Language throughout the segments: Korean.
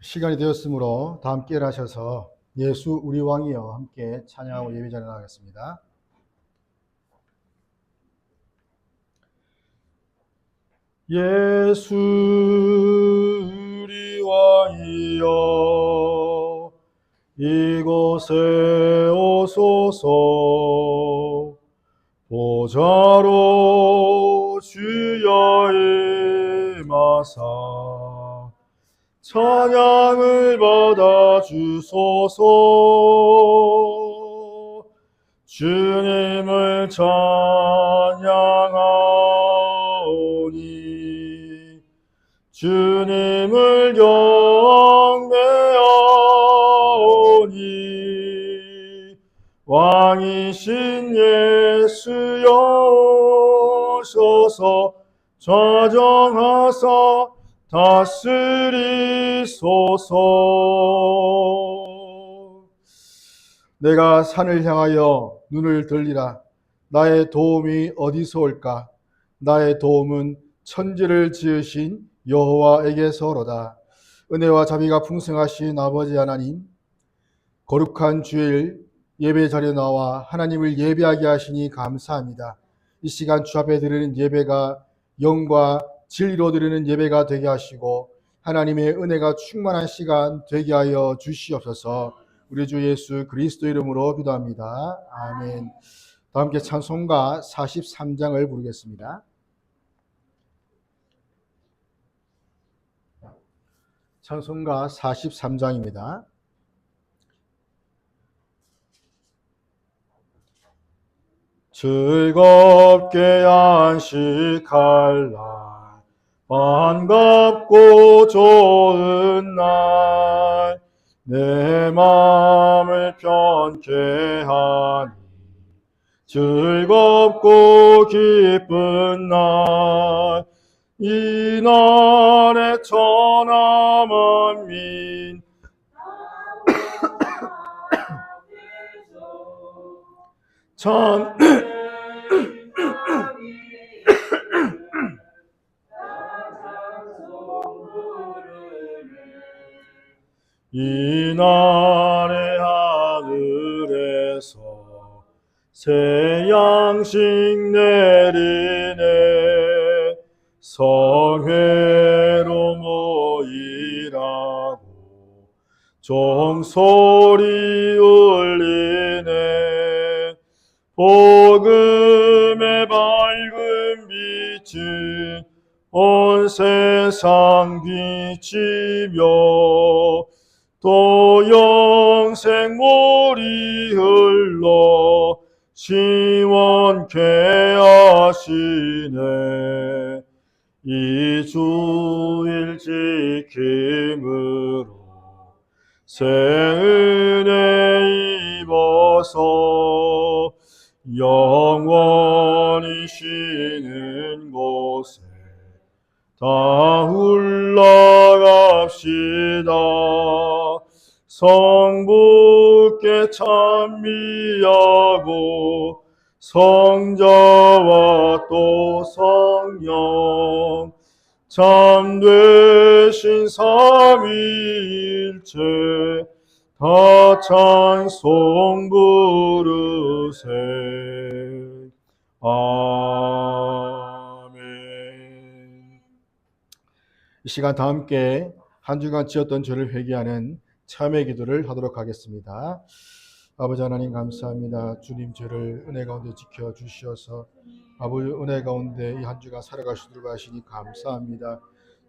시간이 되었으므로 다 함께 일하셔서 예수 우리 왕이여 함께 찬양하고 예배 자리에 나가겠습니다. 예수 우리 왕이여 이곳에 오소서. 보좌로 주여 임하사 찬양을 받아 주소서. 주님을 찬양하오니 주님을 경배하오니 왕이신 예수여 오셔서 좌정하사 다스리소서. 내가 산을 향하여 눈을 들리라. 나의 도움이 어디서 올까? 나의 도움은 천지를 지으신 여호와에게서로다. 은혜와 자비가 풍성하신 아버지 하나님, 거룩한 주일 예배 자리에 나와 하나님을 예배하게 하시니 감사합니다. 이 시간 주 앞에 드리는 예배가 영과 진리로 드리는 예배가 되게 하시고 하나님의 은혜가 충만한 시간 되게 하여 주시옵소서. 우리 주 예수 그리스도 이름으로 기도합니다. 아멘. 다 함께 찬송가 43장을 부르겠습니다. 찬송가 43장입니다. 즐겁게 안식할 날 반갑고 좋은 날 내 마음을 편케 하니 즐겁고 기쁜 날 이 날에 천하 만민 참 이 날의 하늘에서 새 양식 내리네. 성회로 모이라고 종소리 울리네. 복음의 밝은 빛은 온 세상 비치며 또 영생 물이 흘러 시원케 하시네. 이 주일 지킴으로 새 은혜 입어서 영원히 쉬는 곳에 다 올라갑시다. 성부께 찬미하고 성자와 또 성령 참되신 삼위일체 다 찬송 부르세. 아멘. 이 시간 다 함께 한 주간 지었던 죄를 회개하는 참회 기도를 하도록 하겠습니다. 아버지 하나님 감사합니다. 주님 죄를 은혜 가운데 지켜주시어서 아버지 은혜 가운데 이 한 주간 살아갈 수 있도록 하시니 감사합니다.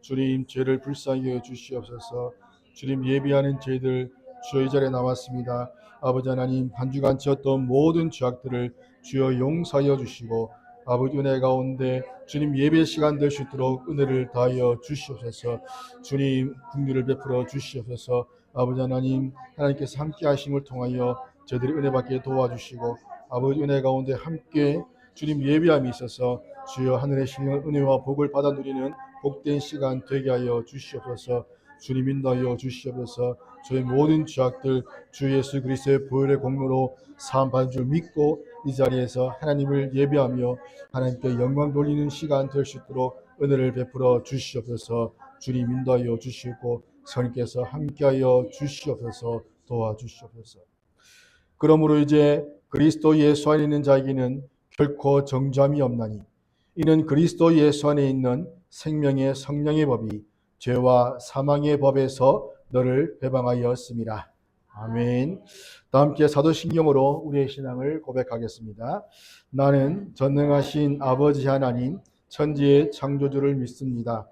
주님 죄를 불쌍히 여겨 주시옵소서. 주님 예비하는 죄들 주여 이 자리에 나왔습니다. 아버지 하나님 한 주간 지었던 모든 죄악들을 주여 용서하여 주시고 아버지 은혜 가운데 주님 예배 시간 될 수 있도록 은혜를 다하여 주시옵소서. 주님 긍휼을 베풀어 주시옵소서. 아버지 하나님 하나님께서 함께 하심을 통하여 저희들이 은혜 받게 도와주시고 아버지 은혜 가운데 함께 주님 예배함이 있어서 주여 하늘의 신령 은혜와 복을 받아 누리는 복된 시간 되게 하여 주시옵소서. 주님 인도하여 주시옵소서. 저희 모든 죄악들 주 예수 그리스도의 보혈의 공로로 사함 받은 줄 믿고 이 자리에서 하나님을 예배하며 하나님께 영광 돌리는 시간 될 수 있도록 은혜를 베풀어 주시옵소서. 주님 인도하여 주시고 성령께서 함께하여 주시옵소서. 도와주시옵소서. 그러므로 이제 그리스도 예수 안에 있는 자에게는 결코 정죄함이 없나니 이는 그리스도 예수 안에 있는 생명의 성령의 법이 죄와 사망의 법에서 너를 해방하였습니다. 아멘. 다 함께 사도신경으로 우리의 신앙을 고백하겠습니다. 나는 전능하신 아버지 하나님 천지의 창조주를 믿습니다.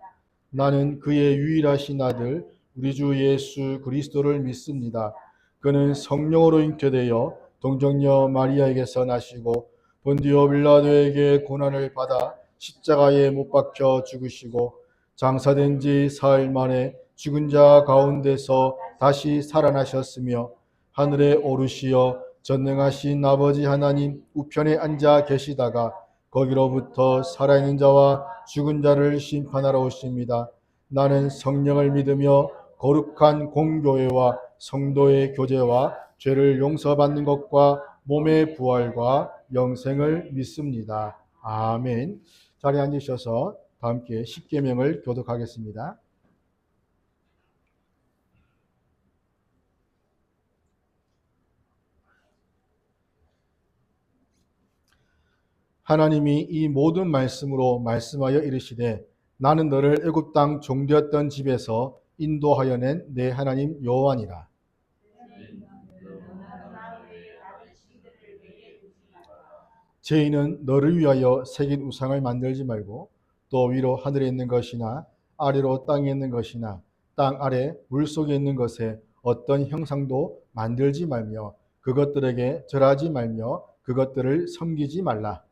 나는 그의 유일하신 아들 우리 주 예수 그리스도를 믿습니다. 그는 성령으로 잉태되어 동정녀 마리아에게서 나시고 본디오 빌라도에게 고난을 받아 십자가에 못 박혀 죽으시고 장사된 지 사흘 만에 죽은 자 가운데서 다시 살아나셨으며 하늘에 오르시어 전능하신 아버지 하나님 우편에 앉아 계시다가 거기로부터 살아있는 자와 죽은 자를 심판하러 오십니다. 나는 성령을 믿으며 거룩한 공교회와 성도의 교제와 죄를 용서받는 것과 몸의 부활과 영생을 믿습니다. 아멘. 자리에 앉으셔서 다 함께 십계명을 교독하겠습니다. 하나님이 이 모든 말씀으로 말씀하여 이르시되 나는 너를 애굽 땅 종되었던 집에서 인도하여 낸 내 하나님 여호와니라. 죄인은 너를 위하여 새긴 우상을 만들지 말고 또 위로 하늘에 있는 것이나 아래로 땅에 있는 것이나 땅 아래 물속에 있는 것에 어떤 형상도 만들지 말며 그것들에게 절하지 말며 그것들을 섬기지 말라.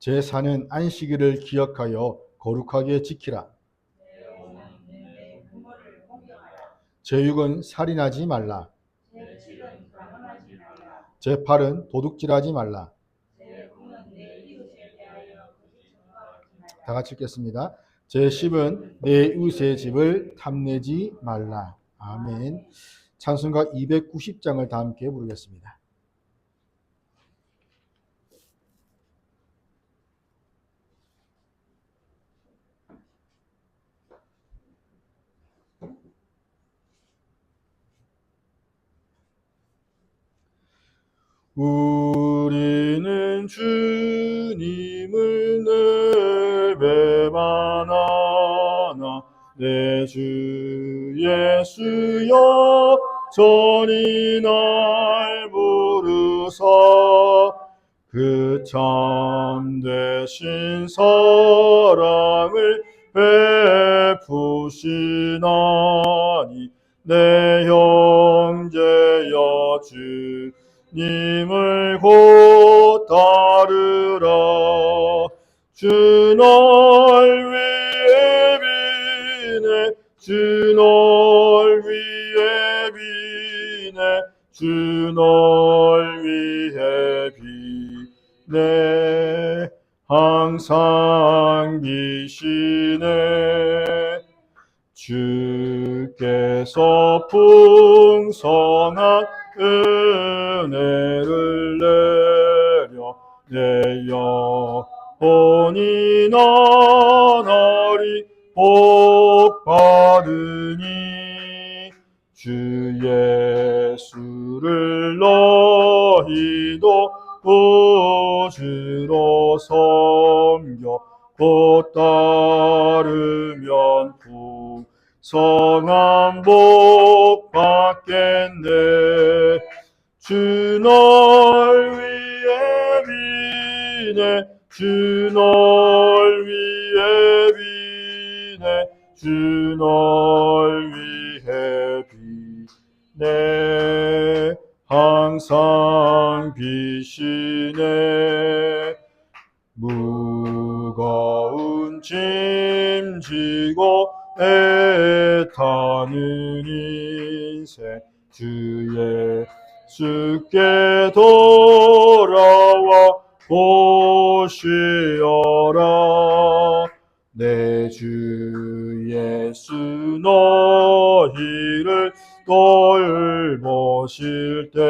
제4는 안식일을 기억하여 거룩하게 지키라. 제6은 살인하지 말라. 제8은 도둑질하지 말라. 다 같이 읽겠습니다. 제10은 내 이웃의 집을 탐내지 말라. 아멘. 찬송가 290장을 다 함께 부르겠습니다. 우리는 주님을 늘 배반하나 내 주 예수여 전이 날 부르사 그 참되신 사랑을 베푸시나니 내 형제여 주님을 곧 따르라. 주 널 위해 비네 주 널 위해 비네 주 널 위해 비네 항상 비시네. 주께서 풍성한 은혜를 내려 내 영혼이 나날이 복받으니 주 예수를 너희도 구주로 섬겨 곧 따르면 풍성한 복 받겠네. 주 널 위해 비네 주 널 위해 비네 주 널 위해 비네 항상 비시네. 무거운 짐 지고 애타는 인생 주 예수께 돌아와 보시어라. 내 주 예수 너희를 돌보실 때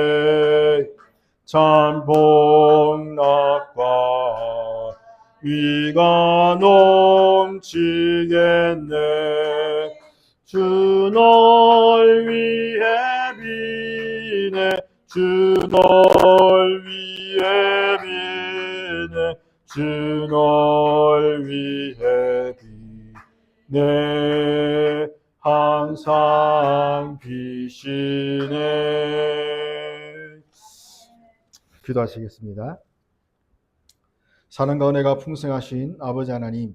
참 복락과 위가 넘치겠네. 주 널 위해 비네. 주 널 위해 비네. 주 널 위해 비네. 항상 비시네. 기도하시겠습니다. 사랑과 은혜가 풍성하신 아버지 하나님,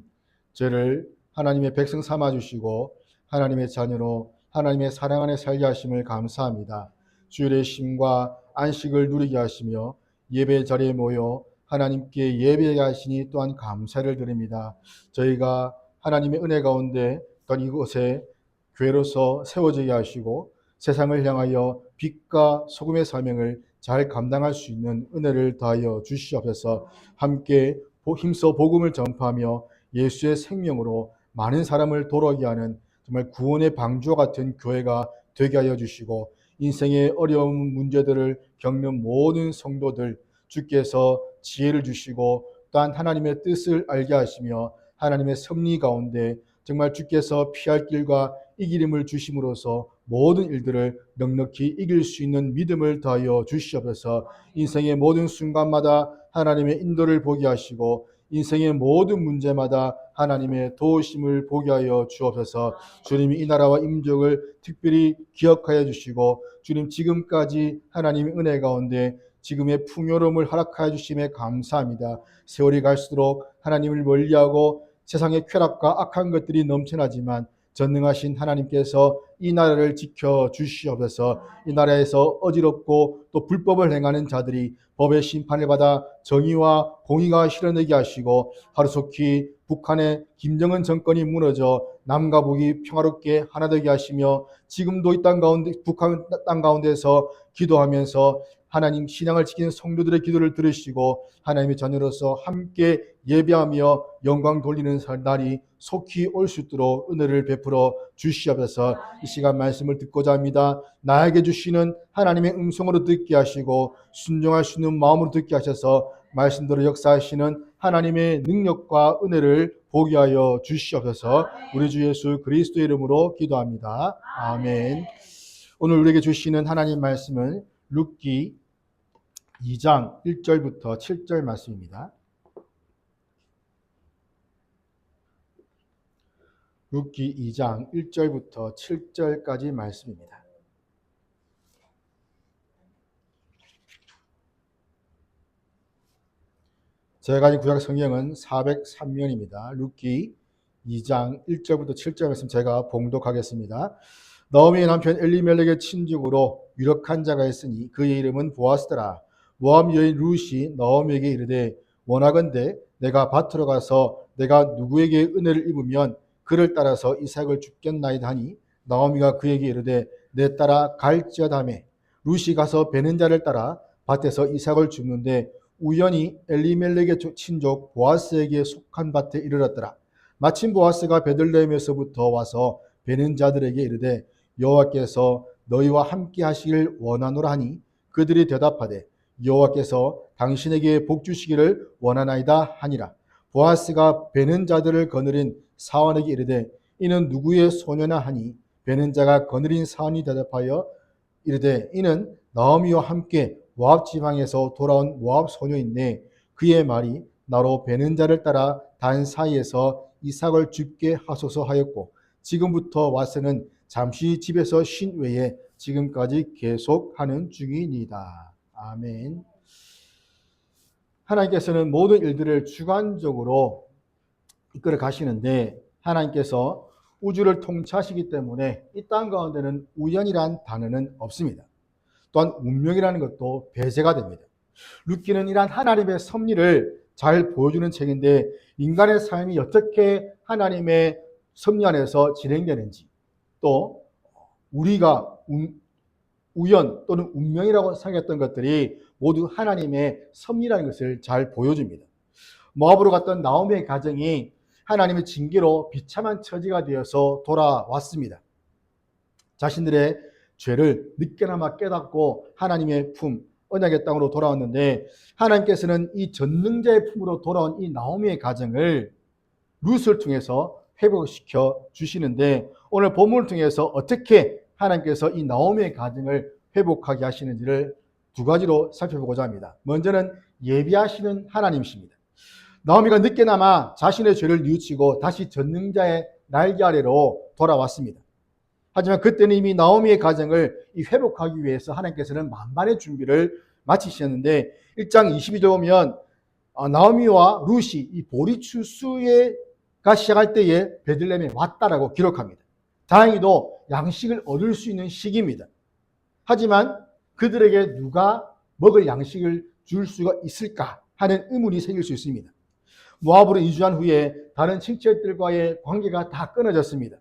저를 하나님의 백성 삼아주시고 하나님의 자녀로 하나님의 사랑 안에 살게 하심을 감사합니다. 주일의 쉼과 안식을 누리게 하시며 예배 자리에 모여 하나님께 예배하게 하시니 또한 감사를 드립니다. 저희가 하나님의 은혜 가운데 또한 이곳에 교회로서 세워지게 하시고 세상을 향하여 빛과 소금의 사명을 잘 감당할 수 있는 은혜를 더하여 주시옵소서. 함께 힘써 복음을 전파하며 예수의 생명으로 많은 사람을 돌아오게 하는 정말 구원의 방주와 같은 교회가 되게 하여 주시고, 인생의 어려운 문제들을 겪는 모든 성도들 주께서 지혜를 주시고 또한 하나님의 뜻을 알게 하시며 하나님의 섭리 가운데 정말 주께서 피할 길과 이기림을 주심으로써 모든 일들을 넉넉히 이길 수 있는 믿음을 더하여 주시옵소서. 인생의 모든 순간마다 하나님의 인도를 보게 하시고 인생의 모든 문제마다 하나님의 도우심을 보게 하여 주옵소서. 주님이 이 나라와 임족을 특별히 기억하여 주시고 주님 지금까지 하나님의 은혜 가운데 지금의 풍요로움을 허락하여 주심에 감사합니다. 세월이 갈수록 하나님을 멀리하고 세상의 쾌락과 악한 것들이 넘쳐나지만 전능하신 하나님께서 이 나라를 지켜 주시옵소서. 이 나라에서 어지럽고 또 불법을 행하는 자들이 법의 심판을 받아 정의와 공의가 실현되게 하시고 하루속히 북한의 김정은 정권이 무너져 남과 북이 평화롭게 하나 되게 하시며 지금도 이 땅 가운데 북한 땅 가운데서 기도하면서 하나님 신앙을 지키는 성도들의 기도를 들으시고 하나님의 자녀로서 함께 예배하며 영광 돌리는 날이 속히 올 수 있도록 은혜를 베풀어 주시옵소서. 이 시간 말씀을 듣고자 합니다. 나에게 주시는 하나님의 음성으로 듣게 하시고 순종할 수 있는 마음으로 듣게 하셔서 말씀대로 역사하시는 하나님의 능력과 은혜를 보게 하여 주시옵소서. 우리 주 예수 그리스도의 이름으로 기도합니다. 아멘. 오늘 우리에게 주시는 하나님 말씀은 룻기 2장 1절부터 7절 말씀입니다. 룻기 2장 1절부터 7절까지 말씀입니다. 제가 가진 구약 성경은 403면입니다. 룻기 2장 1절부터 7절 말씀 제가 봉독하겠습니다. 나오미의 남편 엘리멜렉의 친족으로 유력한 자가 있으니 그의 이름은 보아스더라. 모압 여인 룻이 나오미에게 이르되 원하건대 내가 밭으로 가서 내가 누구에게 은혜를 입으면 그를 따라서 이삭을 줍겠나이다 하니 나오미가 그에게 이르되 내 따라 갈지어다매 룻이 가서 베는 자를 따라 밭에서 이삭을 줍는데 우연히 엘리멜렉의 친족 보아스에게 속한 밭에 이르렀더라. 마침 보아스가 베들레헴에서부터 와서 베는 자들에게 이르되 여호와께서 너희와 함께 하시길 원하노라 하니 그들이 대답하되 여호와께서 당신에게 복 주시기를 원하나이다 하니라. 보아스가 베는 자들을 거느린 사원에게 이르되 이는 누구의 소녀나 하니 베는 자가 거느린 사원이 대답하여 이르되 이는 나오미와 함께 모압 지방에서 돌아온 모압 소녀인데 그의 말이 나로 베는 자를 따라 단 사이에서 이삭을 줍게 하소서 하였고 지금부터 와서는 잠시 집에서 쉰 외에 지금까지 계속하는 중이니이다. 아멘. 하나님께서는 모든 일들을 주관적으로 이끌어 가시는데 하나님께서 우주를 통치하시기 때문에 이 땅 가운데는 우연이란 단어는 없습니다. 또한 운명이라는 것도 배제가 됩니다. 룻기는 이러한 하나님의 섭리를 잘 보여주는 책인데 인간의 삶이 어떻게 하나님의 섭리 안에서 진행되는지 또 우리가 우연 또는 운명이라고 생각했던 것들이 모두 하나님의 섭리라는 것을 잘 보여줍니다. 모압으로 갔던 나오미의 가정이 하나님의 징계로 비참한 처지가 되어서 돌아왔습니다. 자신들의 죄를 늦게나마 깨닫고 하나님의 품, 언약의 땅으로 돌아왔는데 하나님께서는 이 전능자의 품으로 돌아온 이 나오미의 가정을 룻을 통해서 회복시켜 주시는데 오늘 본문을 통해서 어떻게 하나님께서 이 나오미의 가정을 회복하게 하시는지를 두 가지로 살펴보고자 합니다. 먼저는 예비하시는 하나님이십니다. 나오미가 늦게나마 자신의 죄를 뉘우치고 다시 전능자의 날개 아래로 돌아왔습니다. 하지만 그때는 이미 나오미의 가정을 회복하기 위해서 하나님께서는 만반의 준비를 마치셨는데 1장 22절 보면 나오미와 룻이 이 보리추수가 시작할 때에 베들레헴에 왔다라고 기록합니다. 다행히도 양식을 얻을 수 있는 시기입니다. 하지만 그들에게 누가 먹을 양식을 줄 수가 있을까 하는 의문이 생길 수 있습니다. 모압으로 이주한 후에 다른 친척들과의 관계가 다 끊어졌습니다.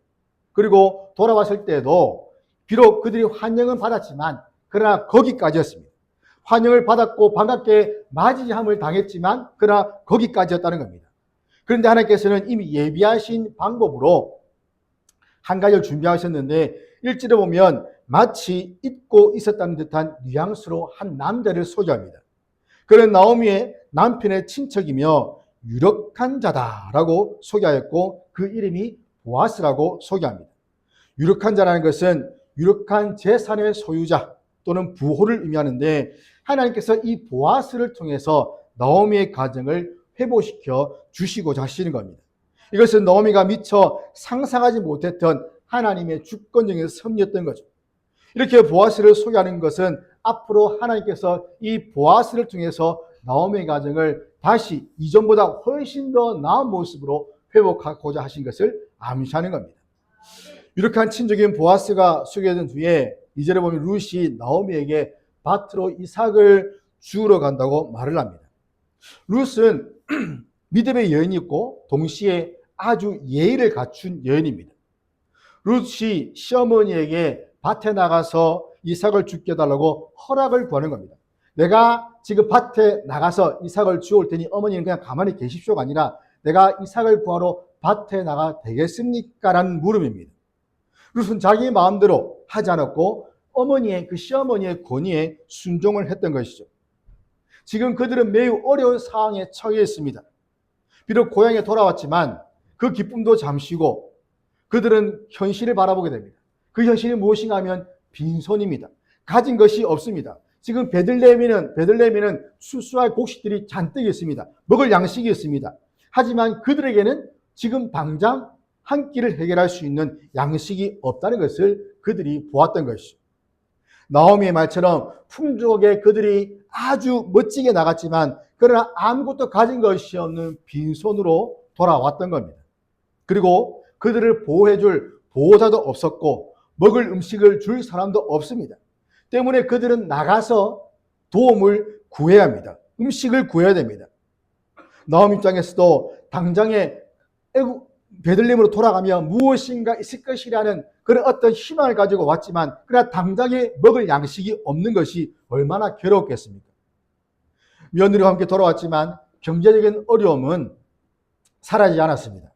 그리고 돌아왔을 때도 비록 그들이 환영은 받았지만 그러나 거기까지였습니다. 환영을 받았고 반갑게 맞이함을 당했지만 그러나 거기까지였다는 겁니다. 그런데 하나님께서는 이미 예비하신 방법으로 한 가지를 준비하셨는데 1절에 보면 마치 잊고 있었다는 듯한 뉘앙스로 한 남자를 소개합니다. 그는 나오미의 남편의 친척이며 유력한 자다라고 소개하였고 그 이름이 보아스라고 소개합니다. 유력한 자라는 것은 유력한 재산의 소유자 또는 부호를 의미하는데 하나님께서 이 보아스를 통해서 나오미의 가정을 회복시켜 주시고자 하시는 겁니다. 이것은 나오미가 미처 상상하지 못했던 하나님의 주권적인 섭리였던 거죠. 이렇게 보아스를 소개하는 것은 앞으로 하나님께서 이 보아스를 통해서 나오미의 가정을 다시 이전보다 훨씬 더 나은 모습으로 회복하고자 하신 것을 암시하는 겁니다. 유력한 친족인 보아스가 소개된 뒤에 2절에 보면 룻이 나오미에게 밭으로 이삭을 주우러 간다고 말을 합니다. 룻은 믿음의 여인이었고 동시에 아주 예의를 갖춘 여인입니다. 룻이 시어머니에게 밭에 나가서 이삭을 죽게 해달라고 허락을 구하는 겁니다. 내가 지금 밭에 나가서 이삭을 주울 테니 어머니는 그냥 가만히 계십시오가 아니라 내가 이삭을 구하러 밭에 나가 되겠습니까? 라는 물음입니다. 룻은 자기 마음대로 하지 않았고 어머니의 그 시어머니의 권위에 순종을 했던 것이죠. 지금 그들은 매우 어려운 상황에 처해 있습니다. 비록 고향에 돌아왔지만 그 기쁨도 잠시고 그들은 현실을 바라보게 됩니다. 그 현실이 무엇인가 하면 빈손입니다. 가진 것이 없습니다. 지금 베들레헴에는 수수할 곡식들이 잔뜩 있습니다. 먹을 양식이 있습니다. 하지만 그들에게는 지금 당장 한 끼를 해결할 수 있는 양식이 없다는 것을 그들이 보았던 것이죠. 나오미의 말처럼 풍족하게 그들이 아주 멋지게 나갔지만 그러나 아무것도 가진 것이 없는 빈손으로 돌아왔던 겁니다. 그리고 그들을 보호해줄 보호자도 없었고 먹을 음식을 줄 사람도 없습니다. 때문에 그들은 나가서 도움을 구해야 합니다. 음식을 구해야 됩니다. 나오미 입장에서도 당장에 베들레헴으로 돌아가면 무엇인가 있을 것이라는 그런 어떤 희망을 가지고 왔지만 그러나 당장에 먹을 양식이 없는 것이 얼마나 괴롭겠습니까? 며느리와 함께 돌아왔지만 경제적인 어려움은 사라지지 않았습니다.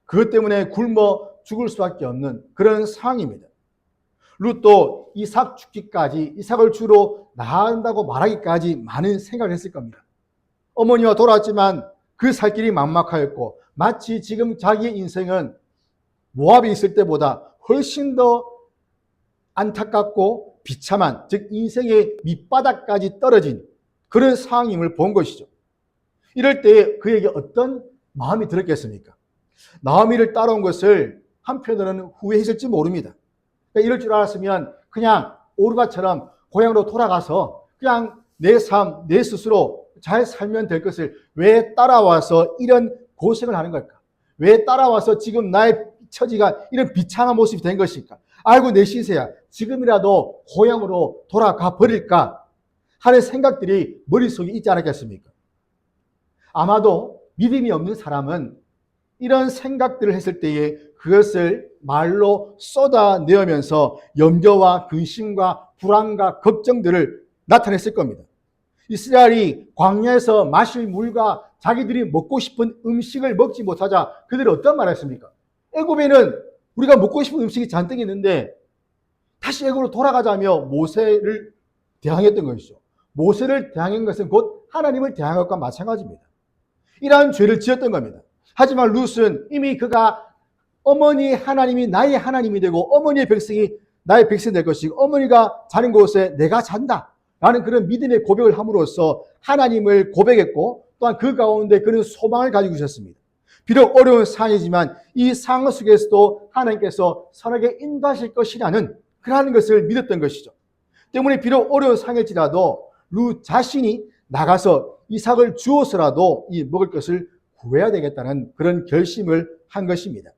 그것 때문에 굶어 죽을 수밖에 없는 그런 상황입니다. 룻도 이삭 죽기까지 이삭을 주로 나간다고 말하기까지 많은 생각을 했을 겁니다. 어머니와 돌아왔지만 그 살 길이 막막하였고 마치 지금 자기의 인생은 모압에 있을 때보다 훨씬 더 안타깝고 비참한, 즉 인생의 밑바닥까지 떨어진 그런 상황임을 본 것이죠. 이럴 때 그에게 어떤 마음이 들었겠습니까? 나오미를 따라온 것을 한편으로는 후회했을지 모릅니다. 이럴 줄 알았으면 그냥 오르바처럼 고향으로 돌아가서 그냥 내 삶, 내 스스로 잘 살면 될 것을 왜 따라와서 이런 고생을 하는 걸까? 왜 따라와서 지금 나의 처지가 이런 비참한 모습이 된 것일까? 아이고 내 시세야. 지금이라도 고향으로 돌아가 버릴까? 하는 생각들이 머릿속에 있지 않았겠습니까? 아마도 믿음이 없는 사람은 이런 생각들을 했을 때에 그것을 말로 쏟아내면서 염려와 근심과 불안과 걱정들을 나타냈을 겁니다. 이스라엘이 광야에서 마실 물과 자기들이 먹고 싶은 음식을 먹지 못하자 그들이 어떤 말을 했습니까? 애굽에는 우리가 먹고 싶은 음식이 잔뜩 있는데 다시 애굽으로 돌아가자며 모세를 대항했던 것이죠. 모세를 대항한 것은 곧 하나님을 대항한 것과 마찬가지입니다. 이러한 죄를 지었던 겁니다. 하지만 룻은 이미 그가 어머니 하나님이 나의 하나님이 되고 어머니의 백성이 나의 백성이 될 것이고 어머니가 자는 곳에 내가 잔다 라는 그런 믿음의 고백을 함으로써 하나님을 고백했고 또한 그 가운데 그런 소망을 가지고 있었습니다. 비록 어려운 상황이지만 이 상황 속에서도 하나님께서 선하게 인도하실 것이라는 그러한 것을 믿었던 것이죠. 때문에 비록 어려운 상황일지라도 룻 자신이 나가서 이삭을 주어서라도 이 먹을 것을 구해야 되겠다는 그런 결심을 한 것입니다.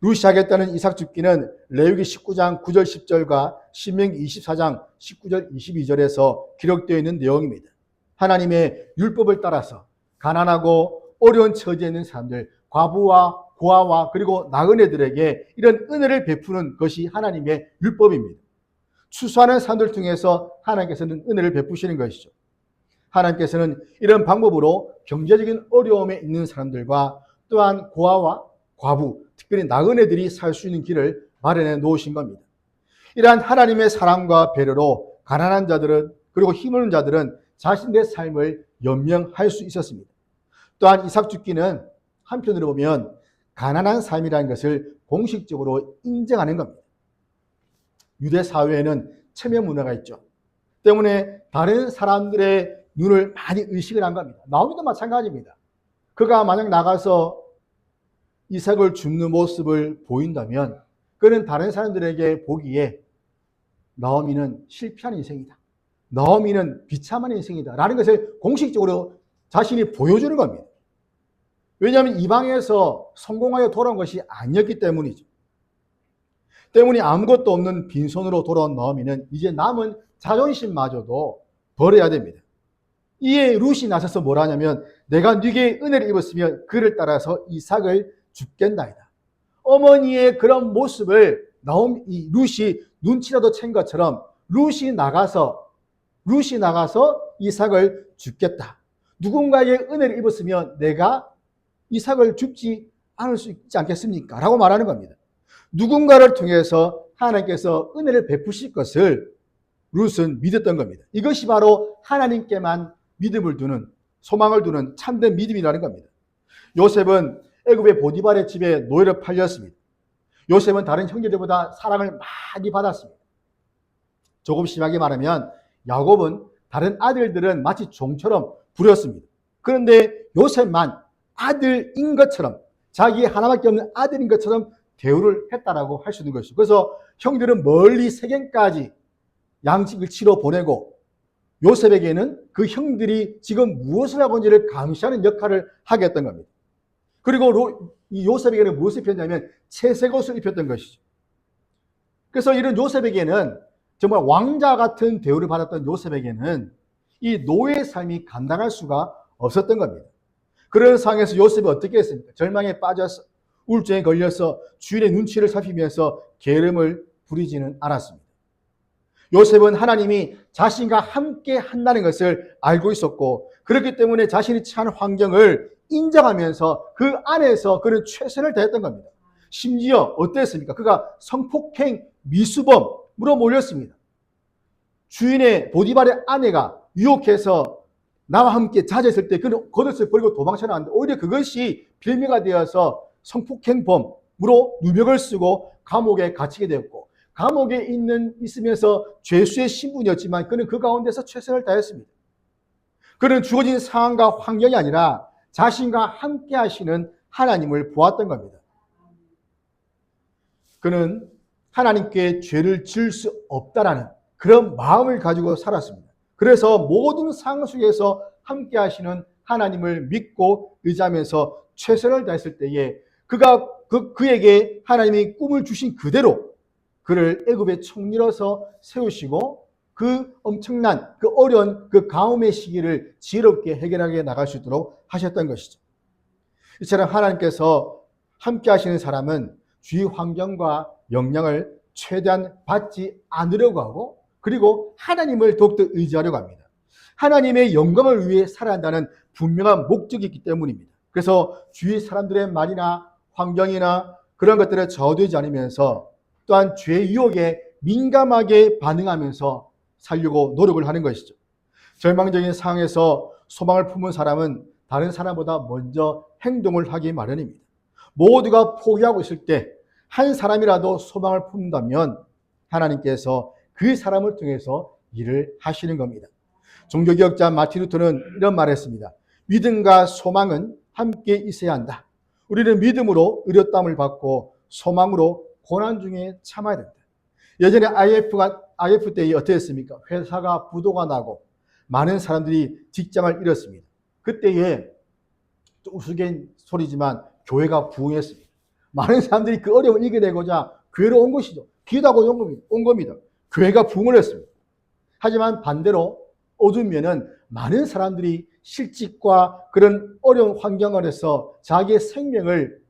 룻이 하겠다는 이삭 줍기는 레위기 19장 9절 10절과 신명기 24장 19절 22절에서 기록되어 있는 내용입니다. 하나님의 율법을 따라서 가난하고 어려운 처지에 있는 사람들, 과부와 고아와 그리고 나그네들에게 이런 은혜를 베푸는 것이 하나님의 율법입니다. 추수하는 사람들 중에서 하나님께서는 은혜를 베푸시는 것이죠. 하나님께서는 이런 방법으로 경제적인 어려움에 있는 사람들과 또한 고아와 과부, 특별히 나그네들이 살 수 있는 길을 마련해 놓으신 겁니다. 이러한 하나님의 사랑과 배려로 가난한 자들은 그리고 힘없는 자들은 자신의 삶을 연명할 수 있었습니다. 또한 이삭 줍기는 한편으로 보면 가난한 삶이라는 것을 공식적으로 인정하는 겁니다. 유대 사회에는 체면 문화가 있죠. 때문에 다른 사람들의 눈을 많이 의식을 한 겁니다. 나오미도 마찬가지입니다. 그가 만약 나가서 이삭을 줍는 모습을 보인다면 그는 다른 사람들에게 보기에 나오미는 실패한 인생이다. 나오미는 비참한 인생이다. 라는 것을 공식적으로 자신이 보여주는 겁니다. 왜냐하면 이방에서 성공하여 돌아온 것이 아니었기 때문이죠. 때문에 아무것도 없는 빈손으로 돌아온 나오미는 이제 남은 자존심마저도 버려야 됩니다. 이에 룻이 나서서 뭐라 하냐면 내가 네게 은혜를 입었으면 그를 따라서 이삭을 줍겠나이다. 어머니의 그런 모습을 룻이 눈치라도 챈 것처럼 룻이 나가서 이삭을 줍겠다. 누군가의 은혜를 입었으면 내가 이삭을 줍지 않을 수 있지 않겠습니까? 라고 말하는 겁니다. 누군가를 통해서 하나님께서 은혜를 베푸실 것을 룻은 믿었던 겁니다. 이것이 바로 하나님께만 믿음을 두는, 소망을 두는 참된 믿음이라는 겁니다. 요셉은 애굽의 보디발의 집에 노예로 팔렸습니다. 요셉은 다른 형제들보다 사랑을 많이 받았습니다. 조금 심하게 말하면 야곱은 다른 아들들은 마치 종처럼 부렸습니다. 그런데 요셉만 아들인 것처럼, 자기 하나밖에 없는 아들인 것처럼 대우를 했다라고 할 수 있는 것이죠. 그래서 형들은 멀리 세겜까지 양식을 치러 보내고 요셉에게는 그 형들이 지금 무엇을 하고 있는지를 감시하는 역할을 하게 했던 겁니다. 그리고 이 요셉에게는 무엇을 입혔냐면 채색 옷을 입혔던 것이죠. 그래서 이런 요셉에게는 정말 왕자 같은 대우를 받았던 요셉에게는 이 노예의 삶이 감당할 수가 없었던 겁니다. 그런 상황에서 요셉이 어떻게 했습니까? 절망에 빠져서 우울증에 걸려서 주인의 눈치를 살피면서 게으름을 부리지는 않았습니다. 요셉은 하나님이 자신과 함께 한다는 것을 알고 있었고 그렇기 때문에 자신이 처한 환경을 인정하면서 그 안에서 그는 최선을 다했던 겁니다. 심지어 어땠습니까? 그가 성폭행 미수범으로 몰렸습니다. 주인의 보디발의 아내가 유혹해서 나와 함께 자제했을 때 그는 겉옷을 버리고 도망쳐 나왔는데 오히려 그것이 빌미가 되어서 성폭행범으로 누명을 쓰고 감옥에 갇히게 되었고 감옥에 있으면서 죄수의 신분이었지만 그는 그 가운데서 최선을 다했습니다. 그는 주어진 상황과 환경이 아니라 자신과 함께 하시는 하나님을 보았던 겁니다. 그는 하나님께 죄를 지을 수 없다라는 그런 마음을 가지고 살았습니다. 그래서 모든 상황 속에서 함께 하시는 하나님을 믿고 의지하면서 최선을 다했을 때에 그에게 하나님이 꿈을 주신 그대로 그를 애굽의 총리로서 세우시고 그 엄청난 그 어려운 그 가뭄의 시기를 지혜롭게 해결하게 나갈 수 있도록 하셨던 것이죠. 이처럼 하나님께서 함께 하시는 사람은 주위 환경과 영향을 최대한 받지 않으려고 하고 그리고 하나님을 더욱더 의지하려고 합니다. 하나님의 영광을 위해 살아야 한다는 분명한 목적이 있기 때문입니다. 그래서 주위 사람들의 말이나 환경이나 그런 것들에 저어되지 않으면서 또한 죄의 유혹에 민감하게 반응하면서 살려고 노력을 하는 것이죠. 절망적인 상황에서 소망을 품은 사람은 다른 사람보다 먼저 행동을 하기 마련입니다. 모두가 포기하고 있을 때 한 사람이라도 소망을 품는다면 하나님께서 그 사람을 통해서 일을 하시는 겁니다. 종교개혁자 마틴 루터는 이런 말을 했습니다. 믿음과 소망은 함께 있어야 한다. 우리는 믿음으로 의롭다함을 받고 소망으로 고난 중에 참아야 된다. 예전에 IF 때에 어떻게 했습니까? 회사가 부도가 나고 많은 사람들이 직장을 잃었습니다. 그때에 우스갯 소리지만 교회가 부흥했습니다. 많은 사람들이 그 어려움을 이겨내고자 교회로 온 것이죠. 기도하고 온 겁니다. 교회가 부흥을 했습니다. 하지만 반대로 어두우면은 많은 사람들이 실직과 그런 어려운 환경 아래서 자기의 생명을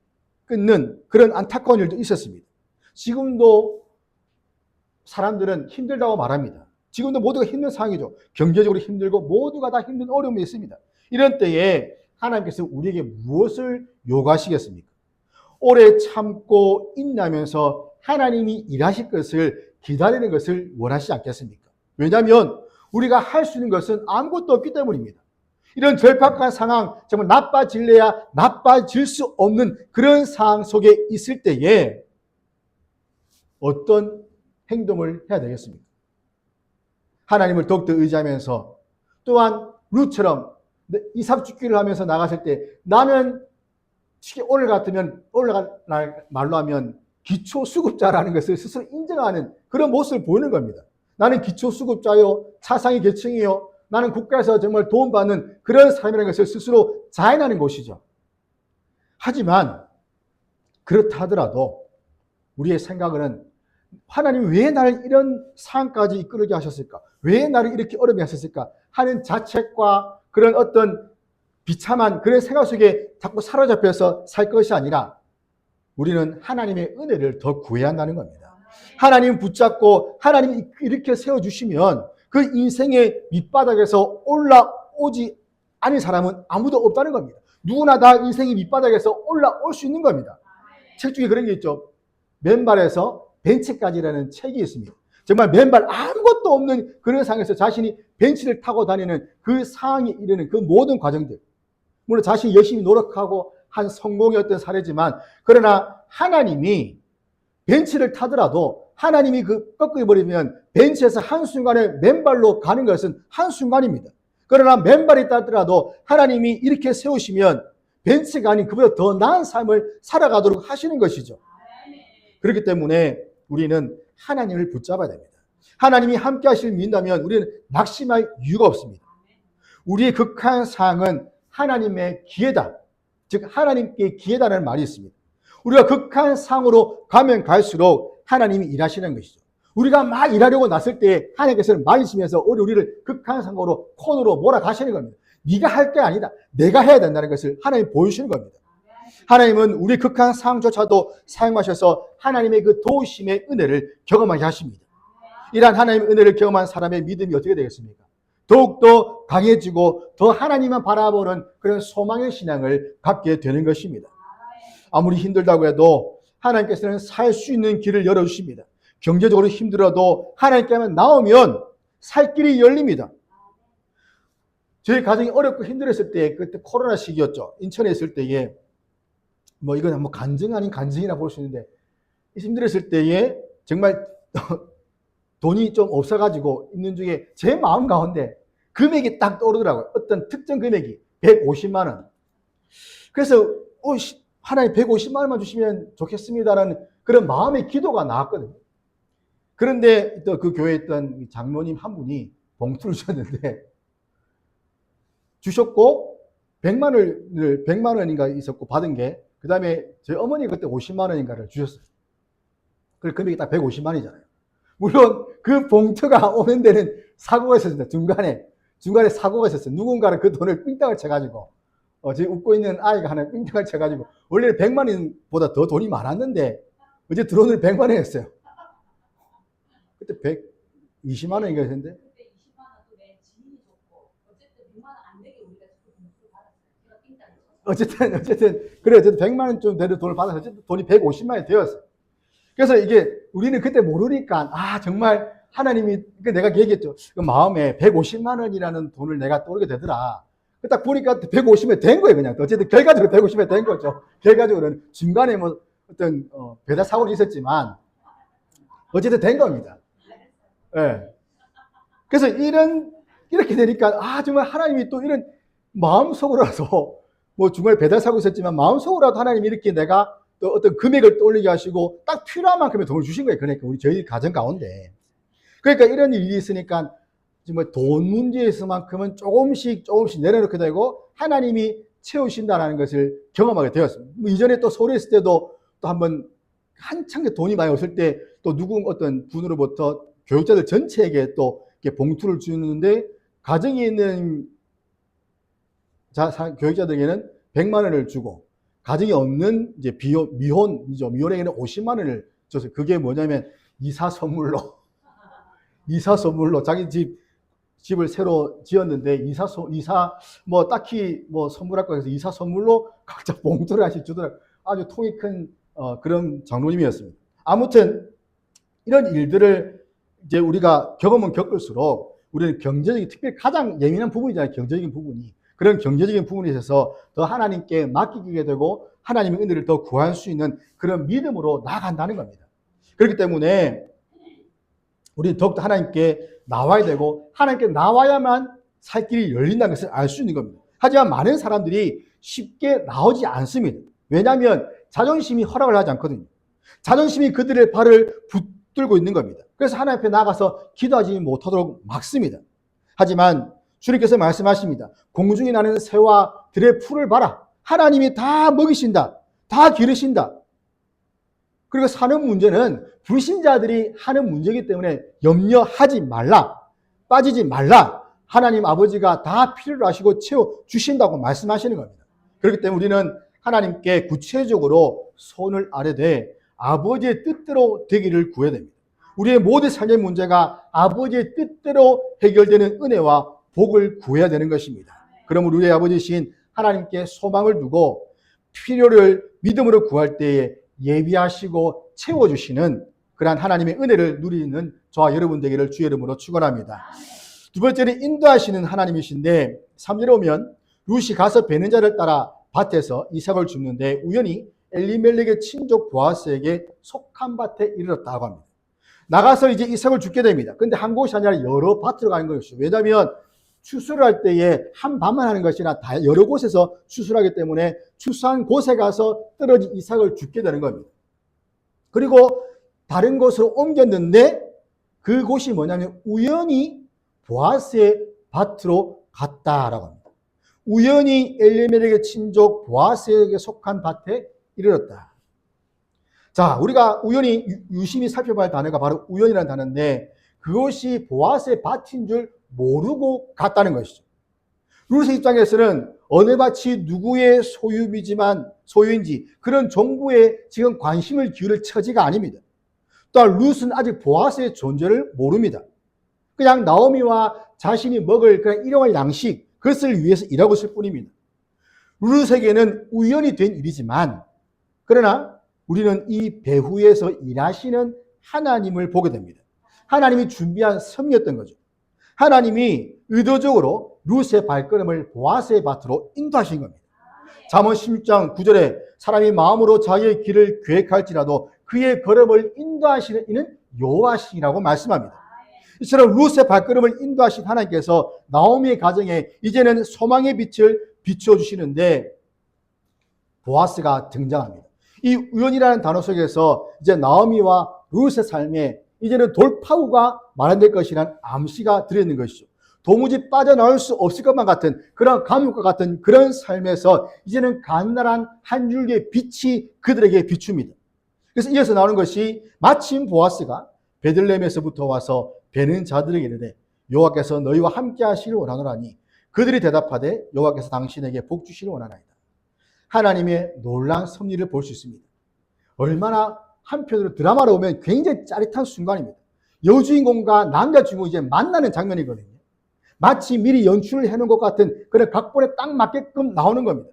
끊는 그런 안타까운 일도 있었습니다. 지금도 사람들은 힘들다고 말합니다. 지금도 모두가 힘든 상황이죠. 경제적으로 힘들고 모두가 다 힘든 어려움이 있습니다. 이런 때에 하나님께서 우리에게 무엇을 요구하시겠습니까? 오래 참고 인내하면서 하나님이 일하실 것을 기다리는 것을 원하시지 않겠습니까? 왜냐하면 우리가 할 수 있는 것은 아무것도 없기 때문입니다. 이런 절박한 상황, 정말 나빠질래야 나빠질 수 없는 그런 상황 속에 있을 때에 어떤 행동을 해야 되겠습니까? 하나님을 더욱더 의지하면서 또한 룻처럼 이삭죽기를 하면서 나갔을 때 나는 오늘 같으면 오늘 말로 하면 기초수급자라는 것을 스스로 인정하는 그런 모습을 보이는 겁니다. 나는 기초수급자요, 차상위 계층이요, 나는 국가에서 정말 도움받는 그런 사람이라는 것을 스스로 자인하는 것이죠. 하지만 그렇다 하더라도 우리의 생각은 하나님 왜 나를 이런 상황까지 이끌게 하셨을까? 왜 나를 이렇게 어렵게 하셨을까? 하는 자책과 그런 어떤 비참한 그런 생각 속에 자꾸 사로잡혀서 살 것이 아니라 우리는 하나님의 은혜를 더 구해야 한다는 겁니다. 하나님 붙잡고 하나님이 이렇게 세워주시면 그 인생의 밑바닥에서 올라오지 않은 사람은 아무도 없다는 겁니다. 누구나 다 인생의 밑바닥에서 올라올 수 있는 겁니다. 책 중에 그런 게 있죠. 맨발에서 벤치까지라는 책이 있습니다. 정말 맨발 아무것도 없는 그런 상황에서 자신이 벤치를 타고 다니는 그 상황에 이르는 그 모든 과정들. 물론 자신이 열심히 노력하고 한 성공의 어떤 사례지만 그러나 하나님이 벤치를 타더라도 하나님이 그 꺾어버리면 벤치에서 한순간에 맨발로 가는 것은 한순간입니다. 그러나 맨발이 따더라도 하나님이 이렇게 세우시면 벤치가 아닌 그보다 더 나은 삶을 살아가도록 하시는 것이죠. 그렇기 때문에 우리는 하나님을 붙잡아야 됩니다. 하나님이 함께 하시를 믿는다면 우리는 낙심할 이유가 없습니다. 우리의 극한 상황은 하나님의 기회다. 즉 하나님께 기회다라는 말이 있습니다. 우리가 극한 상황으로 가면 갈수록 하나님이 일하시는 것이죠. 우리가 막 일하려고 났을 때 하나님께서는 많으시면서 우리를 극한 상황으로 코너로 몰아가시는 겁니다. 네가 할 게 아니다. 내가 해야 된다는 것을 하나님 보여주시는 겁니다. 하나님은 우리 극한 상황조차도 사용하셔서 하나님의 그 도우심의 은혜를 경험하게 하십니다. 이러한 하나님의 은혜를 경험한 사람의 믿음이 어떻게 되겠습니까? 더욱더 강해지고 더 하나님만 바라보는 그런 소망의 신앙을 갖게 되는 것입니다. 아무리 힘들다고 해도 하나님께서는 살 수 있는 길을 열어주십니다. 경제적으로 힘들어도 하나님께만 나오면 살 길이 열립니다. 저희 가정이 어렵고 힘들었을 때, 그때 코로나 시기였죠. 인천에 있을 때에, 이건 뭐 간증 아닌 간증이라 볼 수 있는데, 힘들었을 때에 정말 돈이 좀 없어가지고 있는 중에 제 마음 가운데 금액이 딱 떠오르더라고요. 어떤 특정 금액이 150만 원. 그래서 하나님 150만 원만 주시면 좋겠습니다라는 그런 마음의 기도가 나왔거든요. 그런데 또 그 교회에 있던 장로님 한 분이 봉투를 주셨는데 주셨고 100만 원인가 있었고 받은 게 그 다음에 저희 어머니 그때 50만 원인가를 주셨어요. 그 금액이 딱 150만 원이잖아요. 물론 그 봉투가 오는 데는 사고가 있었습니다. 중간에 사고가 있었어요. 누군가는 그 돈을 삥땅을 쳐가지고 지금 웃고 있는 아이가 하나 삥땅을 쳐가지고 원래는 100만 원보다 더 돈이 많았는데 어제 들어오는 100만 원이었어요. 그때 120만 원인가 했는데 어쨌든 100만 원 좀 되는 돈을 받아서 어쨌든 돈이 150만 원이 되었어요. 그래서 이게 우리는 그때 모르니까 정말 하나님이, 내가 얘기했죠. 그 마음에 150만 원이라는 돈을 내가 떠올리게 되더라. 딱 보니까 150에 된 거예요, 그냥. 어쨌든 결과적으로 150에 된 거죠. 결과적으로는 중간에 뭐 어떤 배달 사고는 있었지만 어쨌든 된 겁니다. 예. 네. 그래서 이렇게 되니까 정말 하나님이 또 이런 마음속으로라도 뭐 중간에 배달 사고 있었지만 마음속으로라도 하나님이 이렇게 내가 또 어떤 금액을 떠올리게 하시고 딱 필요한 만큼의 돈을 주신 거예요. 그러니까 저희 가정 가운데. 그러니까 이런 일이 있으니까 정말 돈 문제에서만큼은 조금씩 내려놓게 되고 하나님이 채우신다는 것을 경험하게 되었습니다. 뭐 이전에 또 서울에 있을 때도 또 한번 한창 돈이 많이 없을 때 또 어떤 분으로부터 교육자들 전체에게 또 이렇게 봉투를 주는데 가정에 있는 교육자들에게는 100만 원을 주고 가정이 없는 이제 미혼에게는 50만 원을 줬어요. 그게 뭐냐면 이사 선물로 자기 집을 새로 지었는데 이사 뭐 딱히 뭐 선물할 거 해서 이사 선물로 각자 봉투를 하나씩 주더라고요. 아주 통이 큰 그런 장로님이었습니다. 아무튼 이런 일들을 이제 우리가 경험은 겪을수록 우리는 경제적인, 특별히 가장 예민한 부분이잖아요. 경제적인 부분이. 그런 경제적인 부분에 있어서 더 하나님께 맡기게 되고 하나님의 은혜를 더 구할 수 있는 그런 믿음으로 나아간다는 겁니다. 그렇기 때문에 우리는 더욱더 하나님께 나와야 되고 하나님께 나와야만 살 길이 열린다는 것을 알 수 있는 겁니다. 하지만 많은 사람들이 쉽게 나오지 않습니다. 왜냐하면 자존심이 허락을 하지 않거든요. 자존심이 그들의 발을 붙들고 있는 겁니다. 그래서 하나님 앞에 나가서 기도하지 못하도록 막습니다. 하지만 주님께서 말씀하십니다. 공중에 나는 새와 들의 풀을 봐라. 하나님이 다 먹이신다. 다 기르신다. 그리고 사는 문제는 불신자들이 하는 문제이기 때문에 염려하지 말라. 빠지지 말라. 하나님 아버지가 다 필요로 하시고 채워주신다고 말씀하시는 겁니다. 그렇기 때문에 우리는 하나님께 구체적으로 손을 아뢰되 아버지의 뜻대로 되기를 구해야 됩니다. 우리의 모든 삶의 문제가 아버지의 뜻대로 해결되는 은혜와 복을 구해야 되는 것입니다. 그러므로 우리의 아버지신 하나님께 소망을 두고 필요를 믿음으로 구할 때에 예비하시고 채워주시는 그러한 하나님의 은혜를 누리는 저와 여러분 되기를 주의 이름으로 축원합니다. 두 번째는 인도하시는 하나님이신데 3절에 오면 룻이 가서 베는 자를 따라 밭에서 이삭을 줍는데 우연히 엘리멜렉의 친족 보아스에게 속한 밭에 이르렀다고 합니다. 나가서 이제 이삭을 줍게 됩니다. 그런데 한 곳이 아니라 여러 밭으로 가는 것이죠. 왜냐하면 추수를 할 때에 한 밭만 하는 것이 아니라 다 여러 곳에서 추수를 하기 때문에 추수한 곳에 가서 떨어진 이삭을 줍게 되는 겁니다. 그리고 다른 곳으로 옮겼는데 그곳이 뭐냐면 우연히 보아스의 밭으로 갔다라고 합니다. 우연히 엘리멜렉의 친족 보아스에게 속한 밭에 이르렀다. 자, 우리가 우연히 유심히 살펴봐야 할 단어가 바로 우연이라는 단어인데 그것이 보아스의 밭인 줄 모르고 갔다는 것이죠. 룻의 입장에서는 어느 밭이 누구의 소유인지 그런 정보에 지금 관심을 기울일 처지가 아닙니다. 또한 룻은 아직 보아스의 존재를 모릅니다. 그냥 나오미와 자신이 먹을 그냥 일용할 양식 그것을 위해서 일하고 있을 뿐입니다. 룻에게는 우연이 된 일이지만 그러나 우리는 이 배후에서 일하시는 하나님을 보게 됩니다. 하나님이 준비한 섬이었던 거죠. 하나님이 의도적으로 룻의 발걸음을 보아스의 밭으로 인도하신 겁니다. 잠언 16장 9절에 사람이 마음으로 자기의 길을 계획할지라도 그의 걸음을 인도하시는 이는 여호와시라고 말씀합니다. 이처럼 룻의 발걸음을 인도하신 하나님께서 나오미의 가정에 이제는 소망의 빛을 비춰주시는데 보아스가 등장합니다. 이 우연이라는 단어 속에서 이제 나오미와 룻의 삶에 이제는 돌파구가 마련될 것이라는 암시가 들어있는 것이죠. 도무지 빠져나올 수 없을 것만 같은 그런 감옥과 같은 그런 삶에서 이제는 간단한 한 줄기의 빛이 그들에게 비춥니다. 그래서 이어서 나오는 것이 마침 보아스가 베들레헴에서부터 와서 베는 자들에게 이르되 여호와께서 너희와 함께 하시기를 원하노라니 그들이 대답하되 여호와께서 당신에게 복 주시기를 원하나이다. 하나님의 놀라운 섭리를 볼 수 있습니다. 얼마나 한편으로 드라마로 보면 굉장히 짜릿한 순간입니다. 여주인공과 남자 주인공이 이제 만나는 장면이거든요. 마치 미리 연출을 해놓은 것 같은 그런 각본에 딱 맞게끔 나오는 겁니다.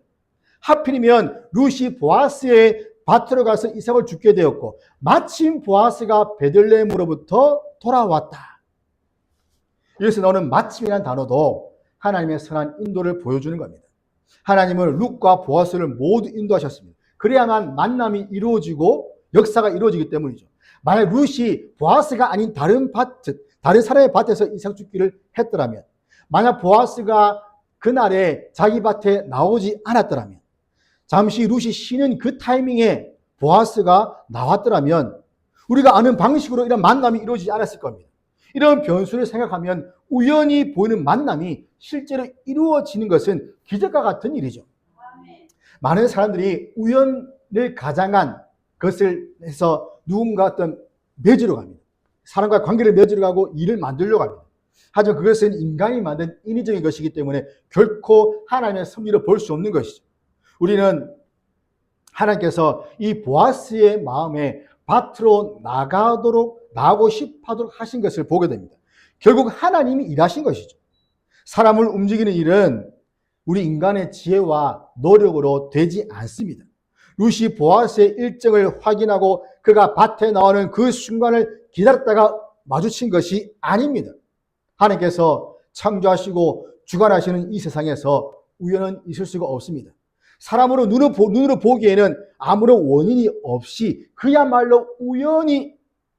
하필이면 룻이 보아스의 밭으로 가서 이삭을 줍게 되었고 마침 보아스가 베들레헴으로부터 돌아왔다. 여기서 나오는 마침이라는 단어도 하나님의 선한 인도를 보여주는 겁니다. 하나님은 룻과 보아스를 모두 인도하셨습니다. 그래야만 만남이 이루어지고 역사가 이루어지기 때문이죠. 만약 룻이 보아스가 아닌 다른 사람의 밭에서 이삭 죽기를 했더라면, 만약 보아스가 그날에 자기 밭에 나오지 않았더라면, 잠시 룻이 쉬는 그 타이밍에 보아스가 나왔더라면 우리가 아는 방식으로 이런 만남이 이루어지지 않았을 겁니다. 이런 변수를 생각하면 우연히 보이는 만남이 실제로 이루어지는 것은 기적과 같은 일이죠. 많은 사람들이 우연을 가장한 것을 해서 누군가 어떤 맺으러 갑니다. 사람과 관계를 맺으러 가고 일을 만들려고 합니다. 하지만 그것은 인간이 만든 인위적인 것이기 때문에 결코 하나님의 섭리를 볼 수 없는 것이죠. 우리는 하나님께서 이 보아스의 마음에 밭으로 나가고 싶어하도록 하신 것을 보게 됩니다. 결국 하나님이 일하신 것이죠. 사람을 움직이는 일은 우리 인간의 지혜와 노력으로 되지 않습니다. 룻이 보아스의 일정을 확인하고 그가 밭에 나오는 그 순간을 기다렸다가 마주친 것이 아닙니다. 하나님께서 창조하시고 주관하시는 이 세상에서 우연은 있을 수가 없습니다. 사람으로 눈으로 보기에는 아무런 원인이 없이 그야말로 우연히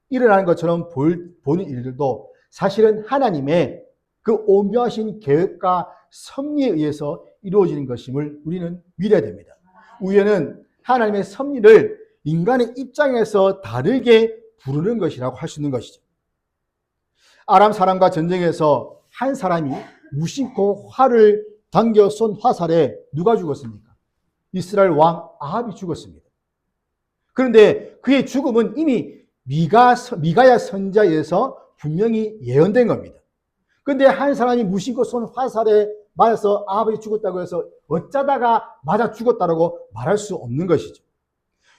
일어나는 것처럼 보는 일들도 사실은 하나님의 그 오묘하신 계획과 섭리에 의해서 이루어지는 것임을 우리는 믿어야 됩니다. 우연은 하나님의 섭리를 인간의 입장에서 다르게 부르는 것이라고 할 수 있는 것이죠. 아람 사람과 전쟁에서 한 사람이 무심코 활을 당겨 쏜 화살에 누가 죽었습니까? 이스라엘 왕 아합이 죽었습니다. 그런데 그의 죽음은 이미 미가야 선지자에 의해서 분명히 예언된 겁니다. 그런데 한 사람이 무심코 쏜 화살에 맞아서 아합이 죽었다고 해서 어쩌다가 맞아 죽었다고 말할 수 없는 것이죠.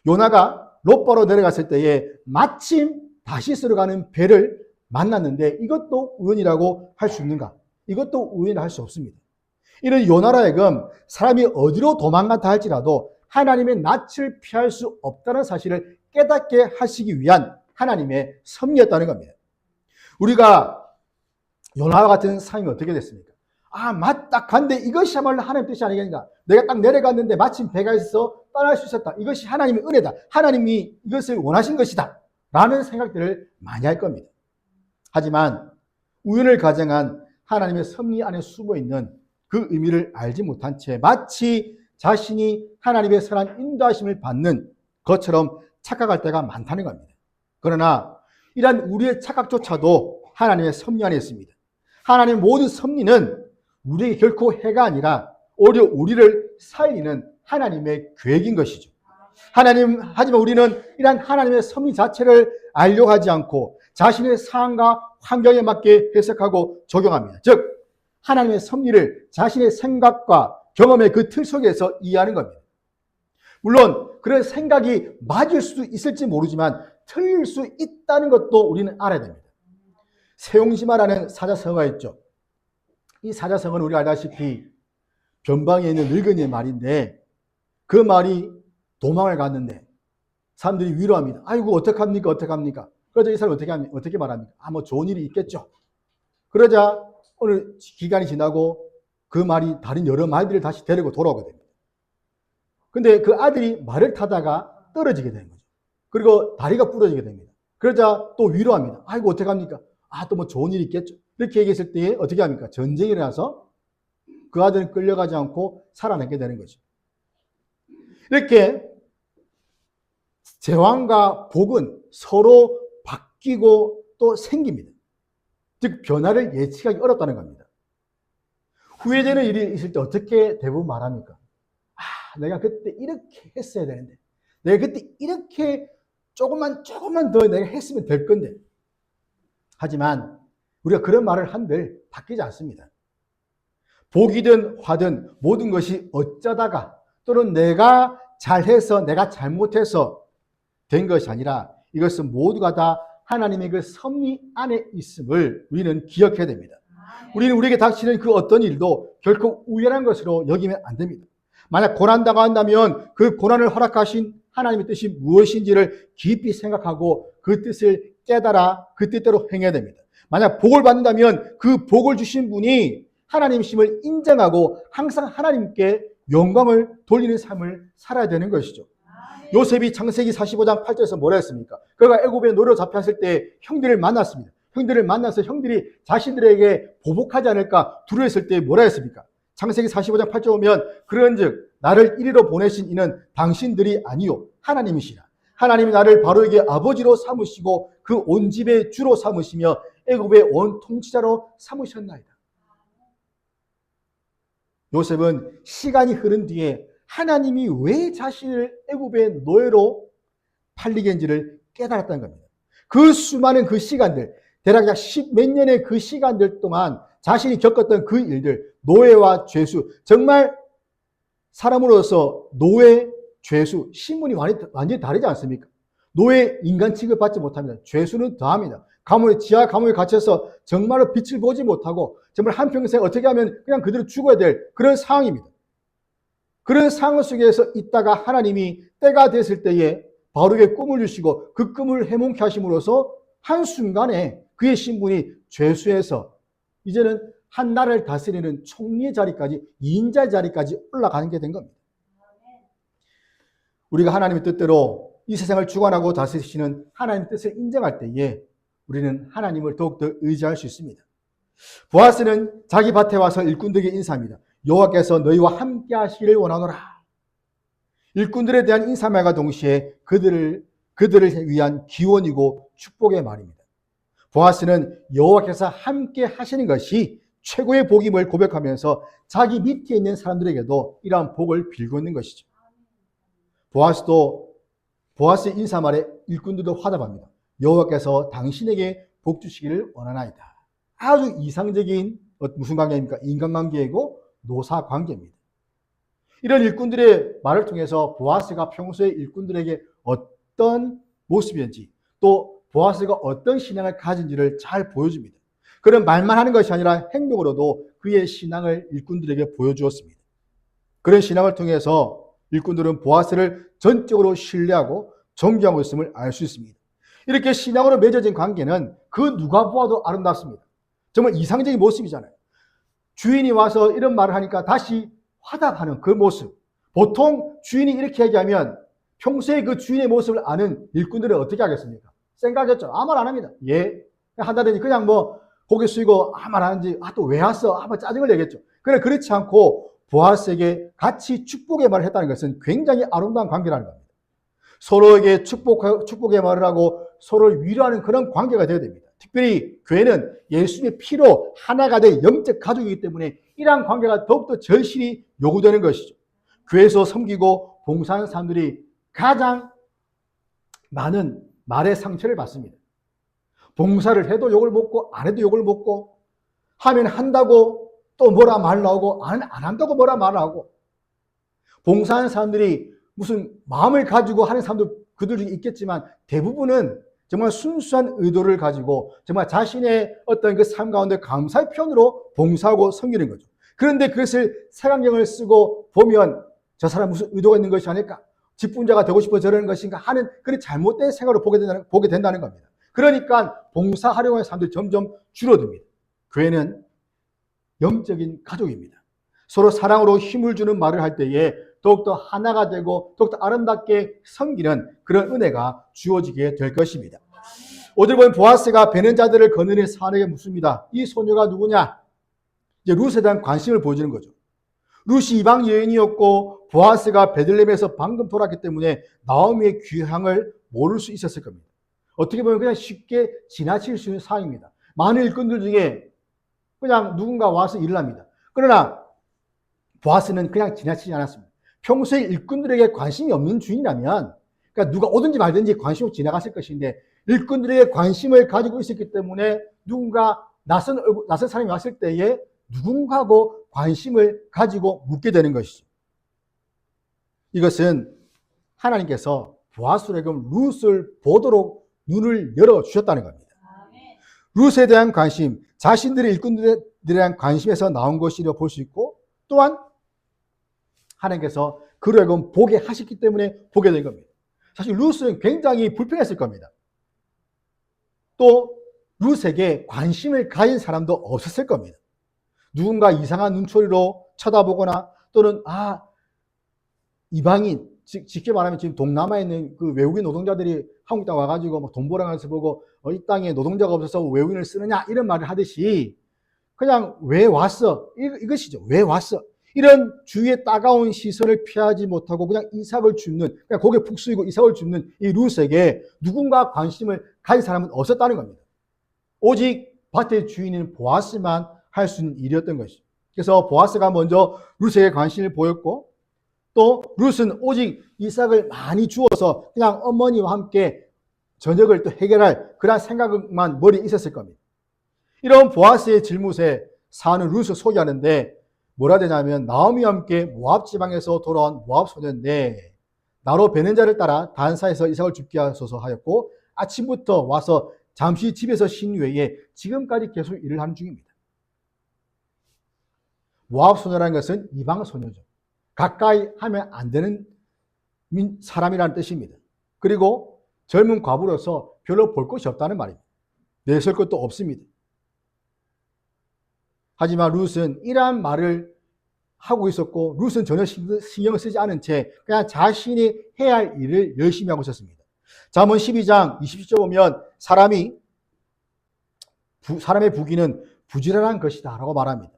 요나가 롯바로 내려갔을 때에 마침 다시스로 가는 배를 만났는데 이것도 우연이라고 할 수 있는가? 이것도 우연이라 할 수 없습니다. 이런 요나로 하여금 사람이 어디로 도망간다 할지라도 하나님의 낯을 피할 수 없다는 사실을 깨닫게 하시기 위한 하나님의 섭리였다는 겁니다. 우리가 요나와 같은 삶이 어떻게 됐습니까? 딱 간데 이것이야말로 하나님 뜻이 아니겠는가? 내가 딱 내려갔는데 마침 배가 있어서 떠날 수 있었다. 이것이 하나님의 은혜다. 하나님이 이것을 원하신 것이다. 라는 생각들을 많이 할 겁니다. 하지만 우연을 가정한 하나님의 섭리 안에 숨어있는 그 의미를 알지 못한 채 마치 자신이 하나님의 선한 인도하심을 받는 것처럼 착각할 때가 많다는 겁니다. 그러나 이러한 우리의 착각조차도 하나님의 섭리 안에 있습니다. 하나님의 모든 섭리는 우리에게 결코 해가 아니라 오히려 우리를 살리는 하나님의 계획인 것이죠. 하지만 우리는 이러한 하나님의 섭리 자체를 알려고 하지 않고 자신의 상황과 환경에 맞게 해석하고 적용합니다. 즉 하나님의 섭리를 자신의 생각과 경험의 그 틀 속에서 이해하는 겁니다. 물론 그런 생각이 맞을 수도 있을지 모르지만 틀릴 수 있다는 것도 우리는 알아야 됩니다. 세용시마라는 사자성어가 있죠. 이 사자성어는 우리가 알다시피 변방에 있는 늙은이의 말인데 그 말이 도망을 갔는데 사람들이 위로합니다. 아이고 어떡합니까? 그러자 이 사람이 어떻게 말합니까? 뭐 좋은 일이 있겠죠. 그러자 어느 기간이 지나고 그 말이 다른 여러 말들을 다시 데리고 돌아오게 됩니다. 근데 그 아들이 말을 타다가 떨어지게 되는 거죠. 그리고 다리가 부러지게 됩니다. 그러자 또 위로합니다. 아이고 어떡합니까? 또 뭐 좋은 일이 있겠죠. 이렇게 얘기했을 때 어떻게 합니까? 전쟁이 일어나서 그 아들은 끌려가지 않고 살아남게 되는 거죠. 이렇게 재앙과 복은 서로 바뀌고 또 생깁니다. 즉 변화를 예측하기 어렵다는 겁니다. 후회되는 일이 있을 때 어떻게 대부분 말합니까? 내가 그때 이렇게 했어야 되는데, 내가 그때 이렇게 조금만 더 내가 했으면 될 건데. 하지만 우리가 그런 말을 한들 바뀌지 않습니다. 복이든 화든 모든 것이 어쩌다가 또는 내가 잘해서 내가 잘못해서 된 것이 아니라 이것은 모두가 다 하나님의 그 섭리 안에 있음을 우리는 기억해야 됩니다. 우리는 우리에게 닥치는 그 어떤 일도 결코 우연한 것으로 여기면 안 됩니다. 만약 고난당한다면 그 고난을 허락하신 하나님의 뜻이 무엇인지를 깊이 생각하고 그 뜻을 깨달아 그 뜻대로 행해야 됩니다. 만약 복을 받는다면 그 복을 주신 분이 하나님이심을 인정하고 항상 하나님께 영광을 돌리는 삶을 살아야 되는 것이죠. 요셉이 창세기 45장 8절에서 뭐라 했습니까? 그가 애굽에 노려 잡혔을 때 형들을 만났습니다. 형들을 만나서 형들이 자신들에게 보복하지 않을까 두려워했을 때 뭐라 했습니까? 창세기 45장 8절 보면 그런즉 나를 이리로 보내신 이는 당신들이 아니요 하나님이시라. 하나님이 나를 바로에게 아버지로 삼으시고 그 온 집의 주로 삼으시며 애굽의 온 통치자로 삼으셨나이다. 요셉은 시간이 흐른 뒤에 하나님이 왜 자신을 애굽의 노예로 팔리게 한지를 깨달았다는 겁니다. 그 수많은 그 시간들, 대략 약 10몇 년의 그 시간들 동안 자신이 겪었던 그 일들, 노예와 죄수, 정말 사람으로서 노예, 죄수, 신분이 완전히 다르지 않습니까? 노예 인간 취급받지 못합니다. 죄수는 더합니다. 지하 감옥에 갇혀서 정말로 빛을 보지 못하고 정말 한평생 어떻게 하면 그냥 그대로 죽어야 될 그런 상황입니다. 그런 상황 속에서 있다가 하나님이 때가 됐을 때에 바로에게 꿈을 주시고 그 꿈을 해몽케 하심으로써 한순간에 그의 신분이 죄수에서 이제는 한 나라를 다스리는 총리의 자리까지, 인자의 자리까지 올라가는 게 된 겁니다. 우리가 하나님의 뜻대로 이 세상을 주관하고 다스리시는 하나님의 뜻을 인정할 때에 우리는 하나님을 더욱더 의지할 수 있습니다. 보아스는 자기 밭에 와서 일꾼들에게 인사합니다. 여호와께서 너희와 함께 하시기를 원하노라. 일꾼들에 대한 인사말과 동시에 그들을 위한 기원이고 축복의 말입니다. 보아스는 여호와께서 함께 하시는 것이 최고의 복임을 고백하면서 자기 밑에 있는 사람들에게도 이러한 복을 빌고 있는 것이죠. 보아스의 인사말에 일꾼들도 화답합니다. 여호와께서 당신에게 복 주시기를 원하나이다. 아주 이상적인 무슨 관계입니까? 인간관계이고 노사관계입니다. 이런 일꾼들의 말을 통해서 보아스가 평소에 일꾼들에게 어떤 모습이었는지 또 보아스가 어떤 신앙을 가진지를 잘 보여줍니다. 그런 말만 하는 것이 아니라 행동으로도 그의 신앙을 일꾼들에게 보여주었습니다. 그런 신앙을 통해서 일꾼들은 보아스를 전적으로 신뢰하고 존경하고 있음을 알 수 있습니다. 이렇게 신앙으로 맺어진 관계는 그 누가 보아도 아름답습니다. 정말 이상적인 모습이잖아요. 주인이 와서 이런 말을 하니까 다시 화답하는 그 모습. 보통 주인이 이렇게 얘기하면 평소에 그 주인의 모습을 아는 일꾼들은 어떻게 하겠습니까? 생각했죠. 아무 말 안 합니다. 예. 한다더니 그냥 고개 숙이고 아무 말 안 하는지 또 왜 왔어? 아마 짜증을 내겠죠. 그렇지 않고 보아스에게 같이 축복의 말을 했다는 것은 굉장히 아름다운 관계라는 겁니다. 서로에게 축복의 말을 하고 서로를 위로하는 그런 관계가 되어야 됩니다. 특별히 교회는 예수님의 피로 하나가 된 영적 가족이기 때문에 이러한 관계가 더욱더 절실히 요구되는 것이죠. 교회에서 섬기고 봉사하는 사람들이 가장 많은 말의 상처를 받습니다. 봉사를 해도 욕을 먹고 안 해도 욕을 먹고 하면 한다고 또 뭐라 말 나오고 안 한다고 뭐라 말 하고 봉사하는 사람들이 무슨 마음을 가지고 하는 사람도 그들 중에 있겠지만 대부분은 정말 순수한 의도를 가지고 정말 자신의 어떤 그 삶 가운데 감사의 표현으로 봉사하고 섬기는 거죠. 그런데 그것을 색안경을 쓰고 보면 저 사람 무슨 의도가 있는 것이 아닐까? 직분자가 되고 싶어 저러는 것인가 하는 그런 잘못된 생각으로 보게 된다는 겁니다. 그러니까 봉사하려고 하는 사람들이 점점 줄어듭니다. 교회는 영적인 가족입니다. 서로 사랑으로 힘을 주는 말을 할 때에 더욱더 하나가 되고 더욱더 아름답게 섬기는 그런 은혜가 주어지게 될 것입니다. 오늘 보면 보아스가 베는 자들을 거느린 사내에게 묻습니다. 이 소녀가 누구냐? 이제 룻에 대한 관심을 보여주는 거죠. 룻이 이방 여인이었고 보아스가 베들레헴에서 방금 돌아왔기 때문에 나오미의 귀향을 모를 수 있었을 겁니다. 어떻게 보면 그냥 쉽게 지나칠 수 있는 사항입니다. 많은 일꾼들 중에 그냥 누군가 와서 일을 합니다. 그러나 보아스는 그냥 지나치지 않았습니다. 평소에 일꾼들에게 관심이 없는 주인이라면 그러니까 누가 오든지 말든지 관심 없이 지나갔을 것인데 일꾼들에게 관심을 가지고 있었기 때문에 누군가 낯선 사람이 왔을 때에 누군가하고 관심을 가지고 묻게 되는 것이죠. 이것은 하나님께서 보아스에게 룻을 보도록 눈을 열어주셨다는 겁니다. 룻에 대한 관심, 자신들의 일꾼들에 대한 관심에서 나온 것이라 볼 수 있고 또한 하나님께서 그로 하여금 보게 하셨기 때문에 보게 된 겁니다. 사실 룻은 굉장히 불평했을 겁니다. 또 룻에게 관심을 가진 사람도 없었을 겁니다. 누군가 이상한 눈초리로 쳐다보거나 또는 이방인, 쉽게 말하면 지금 동남아에 있는 그 외국인 노동자들이 한국 땅 와가지고 막 돈 벌어가면서 보고 이 땅에 노동자가 없어서 외국인을 쓰느냐 이런 말을 하듯이 그냥 왜 왔어? 이것이죠. 왜 왔어? 이런 주위의 따가운 시선을 피하지 못하고 그냥 이삭을 줍는, 그냥 고개 푹 숙이고 이삭을 줍는 이 룻에게 누군가 관심을 가진 사람은 없었다는 겁니다. 오직 밭의 주인인 보아스만 할 수 있는 일이었던 것이죠. 그래서 보아스가 먼저 룻에게 관심을 보였고 또 룻은 오직 이삭을 많이 주어서 그냥 어머니와 함께 저녁을 또 해결할 그런 생각만 머리에 있었을 겁니다. 이런 보아스의 질문에 사는 룻을 소개하는데 뭐라 되냐면 나오미와 함께 모압 지방에서 돌아온 모압 소년인데 나로 베는 자를 따라 단사에서 이삭을 죽게 하소서 하였고 아침부터 와서 잠시 집에서 쉰 외에 지금까지 계속 일을 하는 중입니다. 모압 소녀라는 것은 이방 소녀죠. 가까이 하면 안 되는 사람이라는 뜻입니다. 그리고 젊은 과부로서 별로 볼 것이 없다는 말입니다. 내설 것도 없습니다. 하지만 룻은 이러한 말을 하고 있었고 룻은 전혀 신경을 쓰지 않은 채 그냥 자신이 해야 할 일을 열심히 하고 있었습니다. 잠언 12장 20절 보면 사람의 부귀는 부지런한 것이다 라고 말합니다.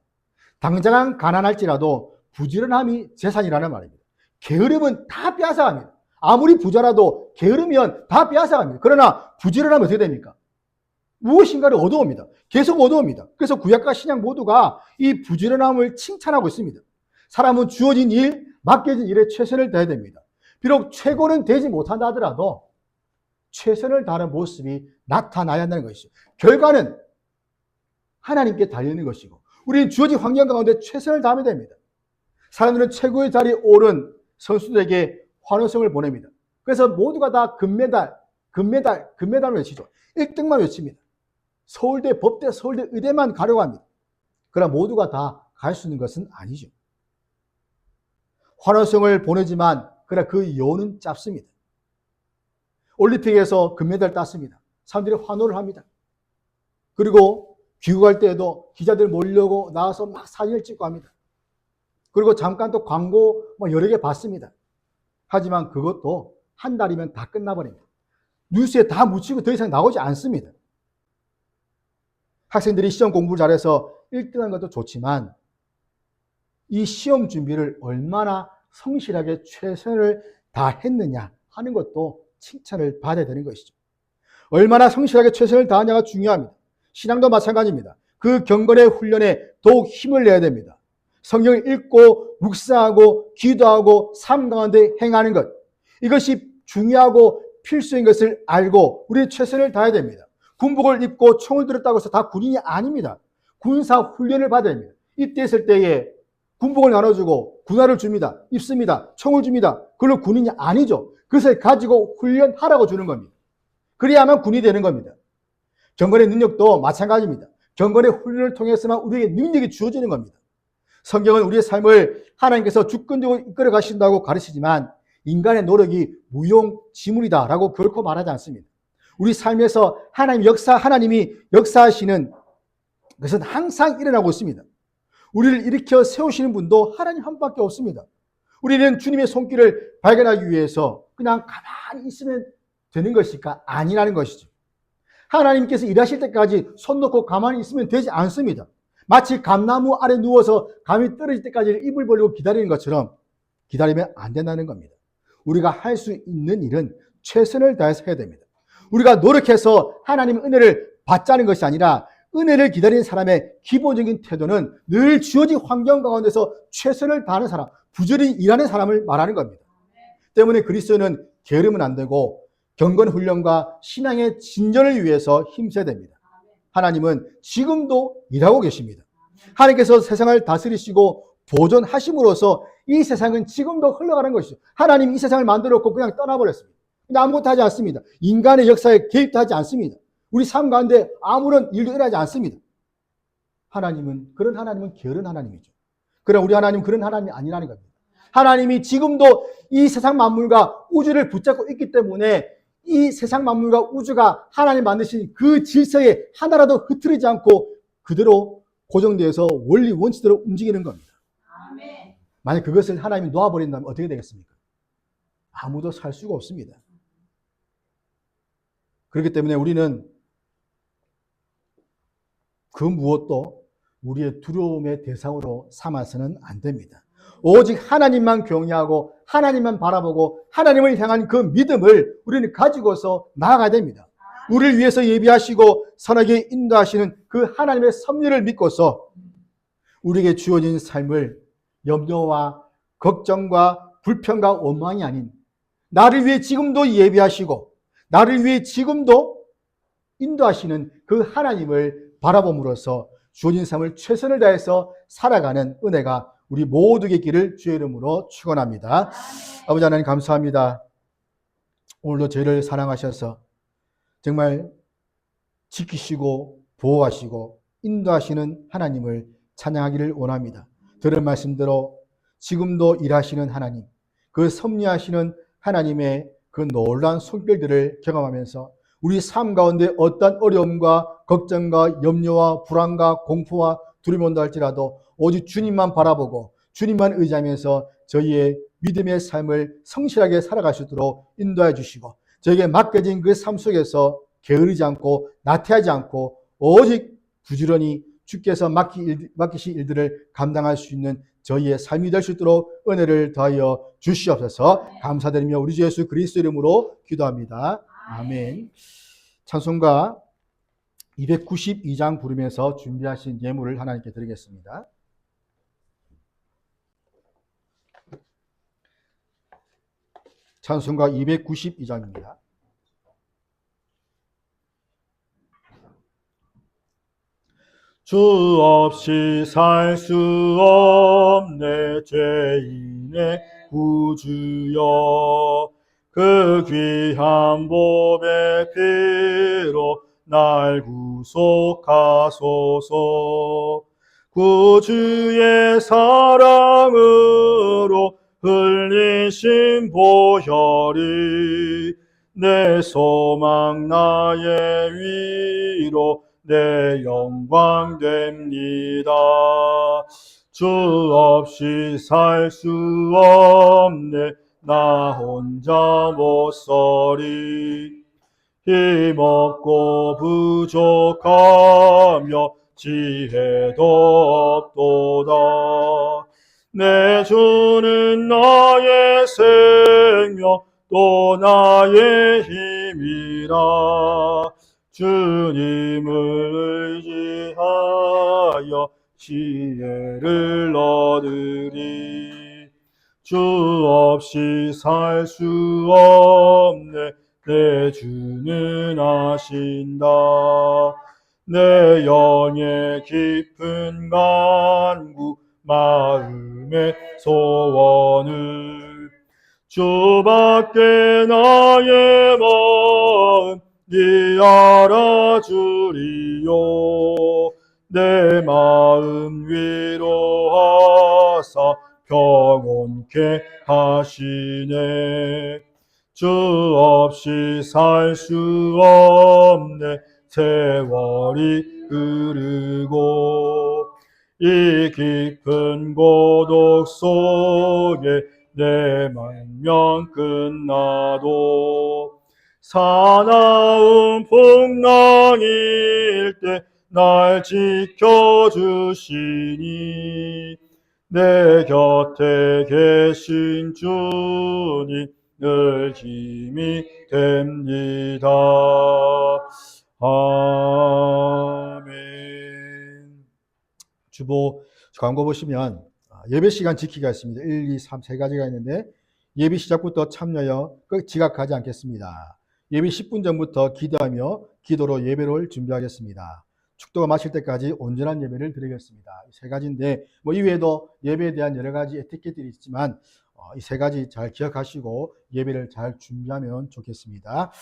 당장은 가난할지라도 부지런함이 재산이라는 말입니다. 게으름은 다 빼앗아갑니다. 아무리 부자라도 게으르면 다 빼앗아갑니다. 그러나 부지런하면 어떻게 됩니까? 무엇인가를 얻어옵니다. 계속 얻어옵니다. 그래서 구약과 신약 모두가 이 부지런함을 칭찬하고 있습니다. 사람은 주어진 일, 맡겨진 일에 최선을 다해야 됩니다. 비록 최고는 되지 못한다 하더라도 최선을 다하는 모습이 나타나야 한다는 것이죠. 결과는 하나님께 달려있는 것이고 우리는 주어진 환경 가운데 최선을 다하면 됩니다. 사람들은 최고의 자리에 오른 선수들에게 환호성을 보냅니다. 그래서 모두가 다 금메달을 외치죠. 1등만 외칩니다. 서울대, 법대, 서울대, 의대만 가려고 합니다. 그러나 모두가 다 갈 수 있는 것은 아니죠. 환호성을 보내지만 그러나 그 여운은 짧습니다. 올림픽에서 금메달 땄습니다. 사람들이 환호를 합니다. 그리고 귀국할 때에도 기자들 몰려고 나와서 막 사진을 찍고 합니다. 그리고 잠깐 또 광고 여러 개 봤습니다. 하지만 그것도 한 달이면 다 끝나버립니다. 뉴스에 다 묻히고 더 이상 나오지 않습니다. 학생들이 시험 공부를 잘해서 1등하는 것도 좋지만 이 시험 준비를 얼마나 성실하게 최선을 다했느냐 하는 것도 칭찬을 받아야 되는 것이죠. 얼마나 성실하게 최선을 다하냐가 중요합니다. 신앙도 마찬가지입니다. 그 경건의 훈련에 더욱 힘을 내야 됩니다. 성경을 읽고 묵상하고 기도하고 삶 가운데 행하는 것, 이것이 중요하고 필수인 것을 알고 우리는 최선을 다해야 됩니다. 군복을 입고 총을 들었다고 해서 다 군인이 아닙니다. 군사 훈련을 받아야 됩니다. 입대했을 때에 군복을 나눠주고 군화를 줍니다. 입습니다. 총을 줍니다. 그걸로 군인이 아니죠. 그것을 가지고 훈련하라고 주는 겁니다. 그래야만 군이 되는 겁니다. 경건의 능력도 마찬가지입니다. 경건의 훈련을 통해서만 우리에게 능력이 주어지는 겁니다. 성경은 우리의 삶을 하나님께서 주권적으로 이끌어 가신다고 가르치지만 인간의 노력이 무용지물이다라고 결코 말하지 않습니다. 우리 삶에서 하나님이 역사하시는 것은 항상 일어나고 있습니다. 우리를 일으켜 세우시는 분도 하나님 한 분밖에 없습니다. 우리는 주님의 손길을 발견하기 위해서 그냥 가만히 있으면 되는 것일까? 아니라는 것이죠. 하나님께서 일하실 때까지 손 놓고 가만히 있으면 되지 않습니다. 마치 감나무 아래 누워서 감이 떨어질 때까지 입을 벌리고 기다리는 것처럼 기다리면 안 된다는 겁니다. 우리가 할 수 있는 일은 최선을 다해서 해야 됩니다. 우리가 노력해서 하나님의 은혜를 받자는 것이 아니라 은혜를 기다리는 사람의 기본적인 태도는 늘 주어진 환경 가운데서 최선을 다하는 사람, 부지런히 일하는 사람을 말하는 겁니다. 때문에 그리스도는 게으르면 안 되고 경건 훈련과 신앙의 진전을 위해서 힘써야 됩니다. 하나님은 지금도 일하고 계십니다. 하나님께서 세상을 다스리시고 보존하심으로써 이 세상은 지금도 흘러가는 것이죠. 하나님이 이 세상을 만들었고 그냥 떠나버렸습니다. 아무것도 하지 않습니다. 인간의 역사에 개입도 하지 않습니다. 우리 삶 가운데 아무런 일도 일어나지 않습니다. 그런 하나님은 게으른 하나님이죠. 그러나 우리 하나님은 그런 하나님이 아니라는 겁니다. 하나님이 지금도 이 세상 만물과 우주를 붙잡고 있기 때문에 이 세상 만물과 우주가 하나님 만드신 그 질서에 하나라도 흐트리지 않고 그대로 고정되어서 원리 원칙대로 움직이는 겁니다. 아멘. 만약 그것을 하나님이 놓아버린다면 어떻게 되겠습니까? 아무도 살 수가 없습니다. 그렇기 때문에 우리는 그 무엇도 우리의 두려움의 대상으로 삼아서는 안 됩니다. 오직 하나님만 경외하고 하나님만 바라보고 하나님을 향한 그 믿음을 우리는 가지고서 나아가야 됩니다. 우리를 위해서 예비하시고 선하게 인도하시는 그 하나님의 섭리를 믿고서 우리에게 주어진 삶을 염려와 걱정과 불평과 원망이 아닌 나를 위해 지금도 예비하시고 나를 위해 지금도 인도하시는 그 하나님을 바라봄으로써 주어진 삶을 최선을 다해서 살아가는 은혜가 우리 모두에게 있기를 주의 이름으로 축원합니다. 아버지 하나님 감사합니다. 오늘도 저희를 사랑하셔서 정말 지키시고 보호하시고 인도하시는 하나님을 찬양하기를 원합니다. 들은 말씀대로 지금도 일하시는 하나님, 그 섭리하시는 하나님의 그 놀라운 손길들을 경험하면서 우리 삶 가운데 어떤 어려움과 걱정과 염려와 불안과 공포와 두려움이 온다 할지라도 오직 주님만 바라보고 주님만 의지하면서 저희의 믿음의 삶을 성실하게 살아갈 수 있도록 인도해 주시고 저에게 맡겨진 그 삶 속에서 게으르지 않고 나태하지 않고 오직 부지런히 주께서 맡기신 일들을 감당할 수 있는 저희의 삶이 될 수 있도록 은혜를 더하여 주시옵소서. 감사드리며 우리 주 예수 그리스도 이름으로 기도합니다. 아멘. 찬송가 292장 부르면서 준비하신 예물을 하나님께 드리겠습니다. 찬송가 292장입니다. 주 없이 살 수 없네 죄인의 구주여 그 귀한 보배 피로 날 구속하소서. 구주의 사랑으로 흘리신 보혈이 내 소망 나의 위로 내 영광 됩니다. 주 없이 살 수 없네 나 혼자 못 서리. 힘없고 부족하며 지혜도 없도다. 내 주는 나의 생명 또 나의 힘이라. 주님을 의지하여 지혜를 얻으리. 주 없이 살 수 없네 내 주는 아신다. 내 영의 깊은 간구 마음의 소원을 주밖에 나의 마음 네 알아주리요. 내 마음 위로하사 평온케 하시네. 주 없이 살 수 없네 세월이 흐르고 이 깊은 고독 속에 내 만명 끝나도 사나운 풍랑일 때 날 지켜주시니 내 곁에 계신 주님 늘 힘이 됩니다. 아멘. 주보 광고 보시면 예배 시간 지키기가 있습니다. 1, 2, 3 세 가지가 있는데 예배 시작부터 참여하여 지각하지 않겠습니다. 예배 10분 전부터 기도하며 기도로 예배를 준비하겠습니다. 축도가 마칠 때까지 온전한 예배를 드리겠습니다. 이 세 가지인데 이외에도 예배에 대한 여러 가지 에티켓들이 있지만 이 세 가지 잘 기억하시고 예배를 잘 준비하면 좋겠습니다.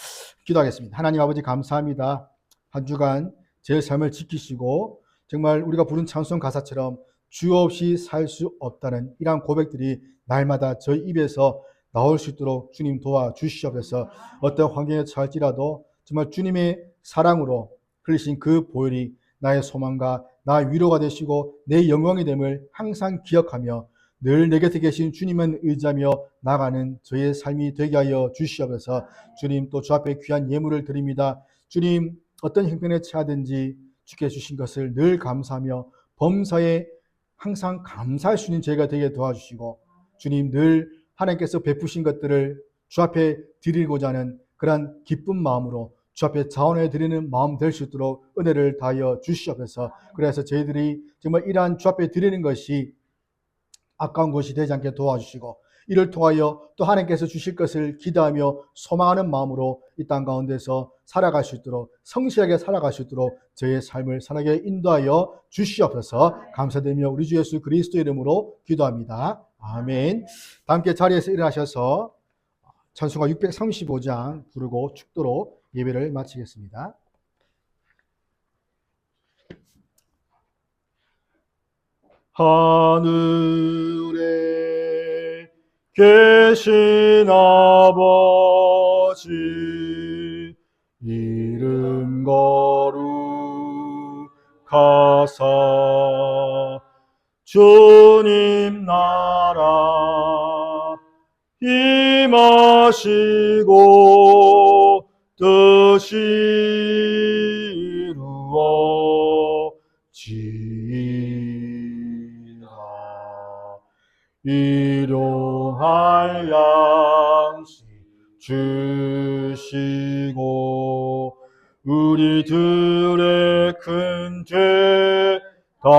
기도하겠습니다. 하나님 아버지 감사합니다. 한 주간 제 삶을 지키시고 정말 우리가 부른 찬송 가사처럼 주 없이 살 수 없다는 이러한 고백들이 날마다 저희 입에서 나올 수 있도록 주님 도와주시옵소서. 어떤 환경에 처할지라도 정말 주님의 사랑으로 흘리신 그 보혈이 나의 소망과 나의 위로가 되시고 내 영광이 됨을 항상 기억하며 늘 내 곁에 계신 주님은 의지하며 나가는 저의 삶이 되게 하여 주시옵소서. 주님, 또 주 앞에 귀한 예물을 드립니다. 주님, 어떤 형편에 처하든지 주께 주신 것을 늘 감사하며 범사에 항상 감사할 수 있는 저희가 되게 도와주시고, 주님, 늘 하나님께서 베푸신 것들을 주 앞에 드리고자 하는 그러한 기쁜 마음으로 주 앞에 자원해 드리는 마음 될 수 있도록 은혜를 다하여 주시옵소서. 그래서 저희들이 정말 이러한 주 앞에 드리는 것이 아까운 것이 되지 않게 도와주시고, 이를 통하여 또 하나님께서 주실 것을 기대하며 소망하는 마음으로 이 땅 가운데서 살아갈 수 있도록, 성실하게 살아갈 수 있도록 저의 삶을 살아가게 인도하여 주시옵소서. 감사드리며 우리 주 예수 그리스도 이름으로 기도합니다. 아멘. 다 함께 자리에서 일어나셔서 찬송가 635장 부르고 축도로 예배를 마치겠습니다. 하늘에 계신 아버지, 이름 거룩하사 주님 나라 임하시고 뜻이 이루어지이다. 일용할 양식 주시고 우리들의 큰 죄 다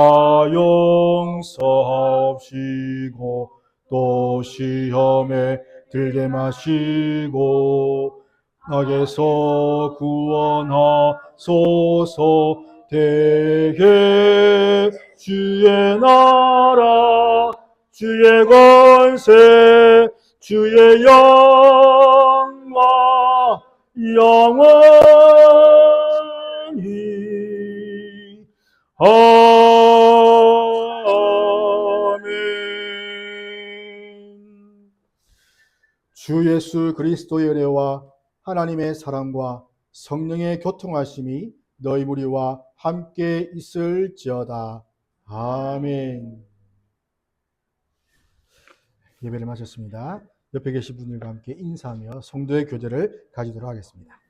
용서하옵시고 또 시험에 들게 마시고 악에서 구원하소서. 대개 주의 나라 주의 권세 주의 영광 영원히 아멘. 주 예수 그리스도의 은혜와 하나님의 사랑과 성령의 교통하심이 너희 무리와 함께 있을지어다. 아멘. 예배를 마쳤습니다. 옆에 계신 분들과 함께 인사하며 성도의 교제를 가지도록 하겠습니다.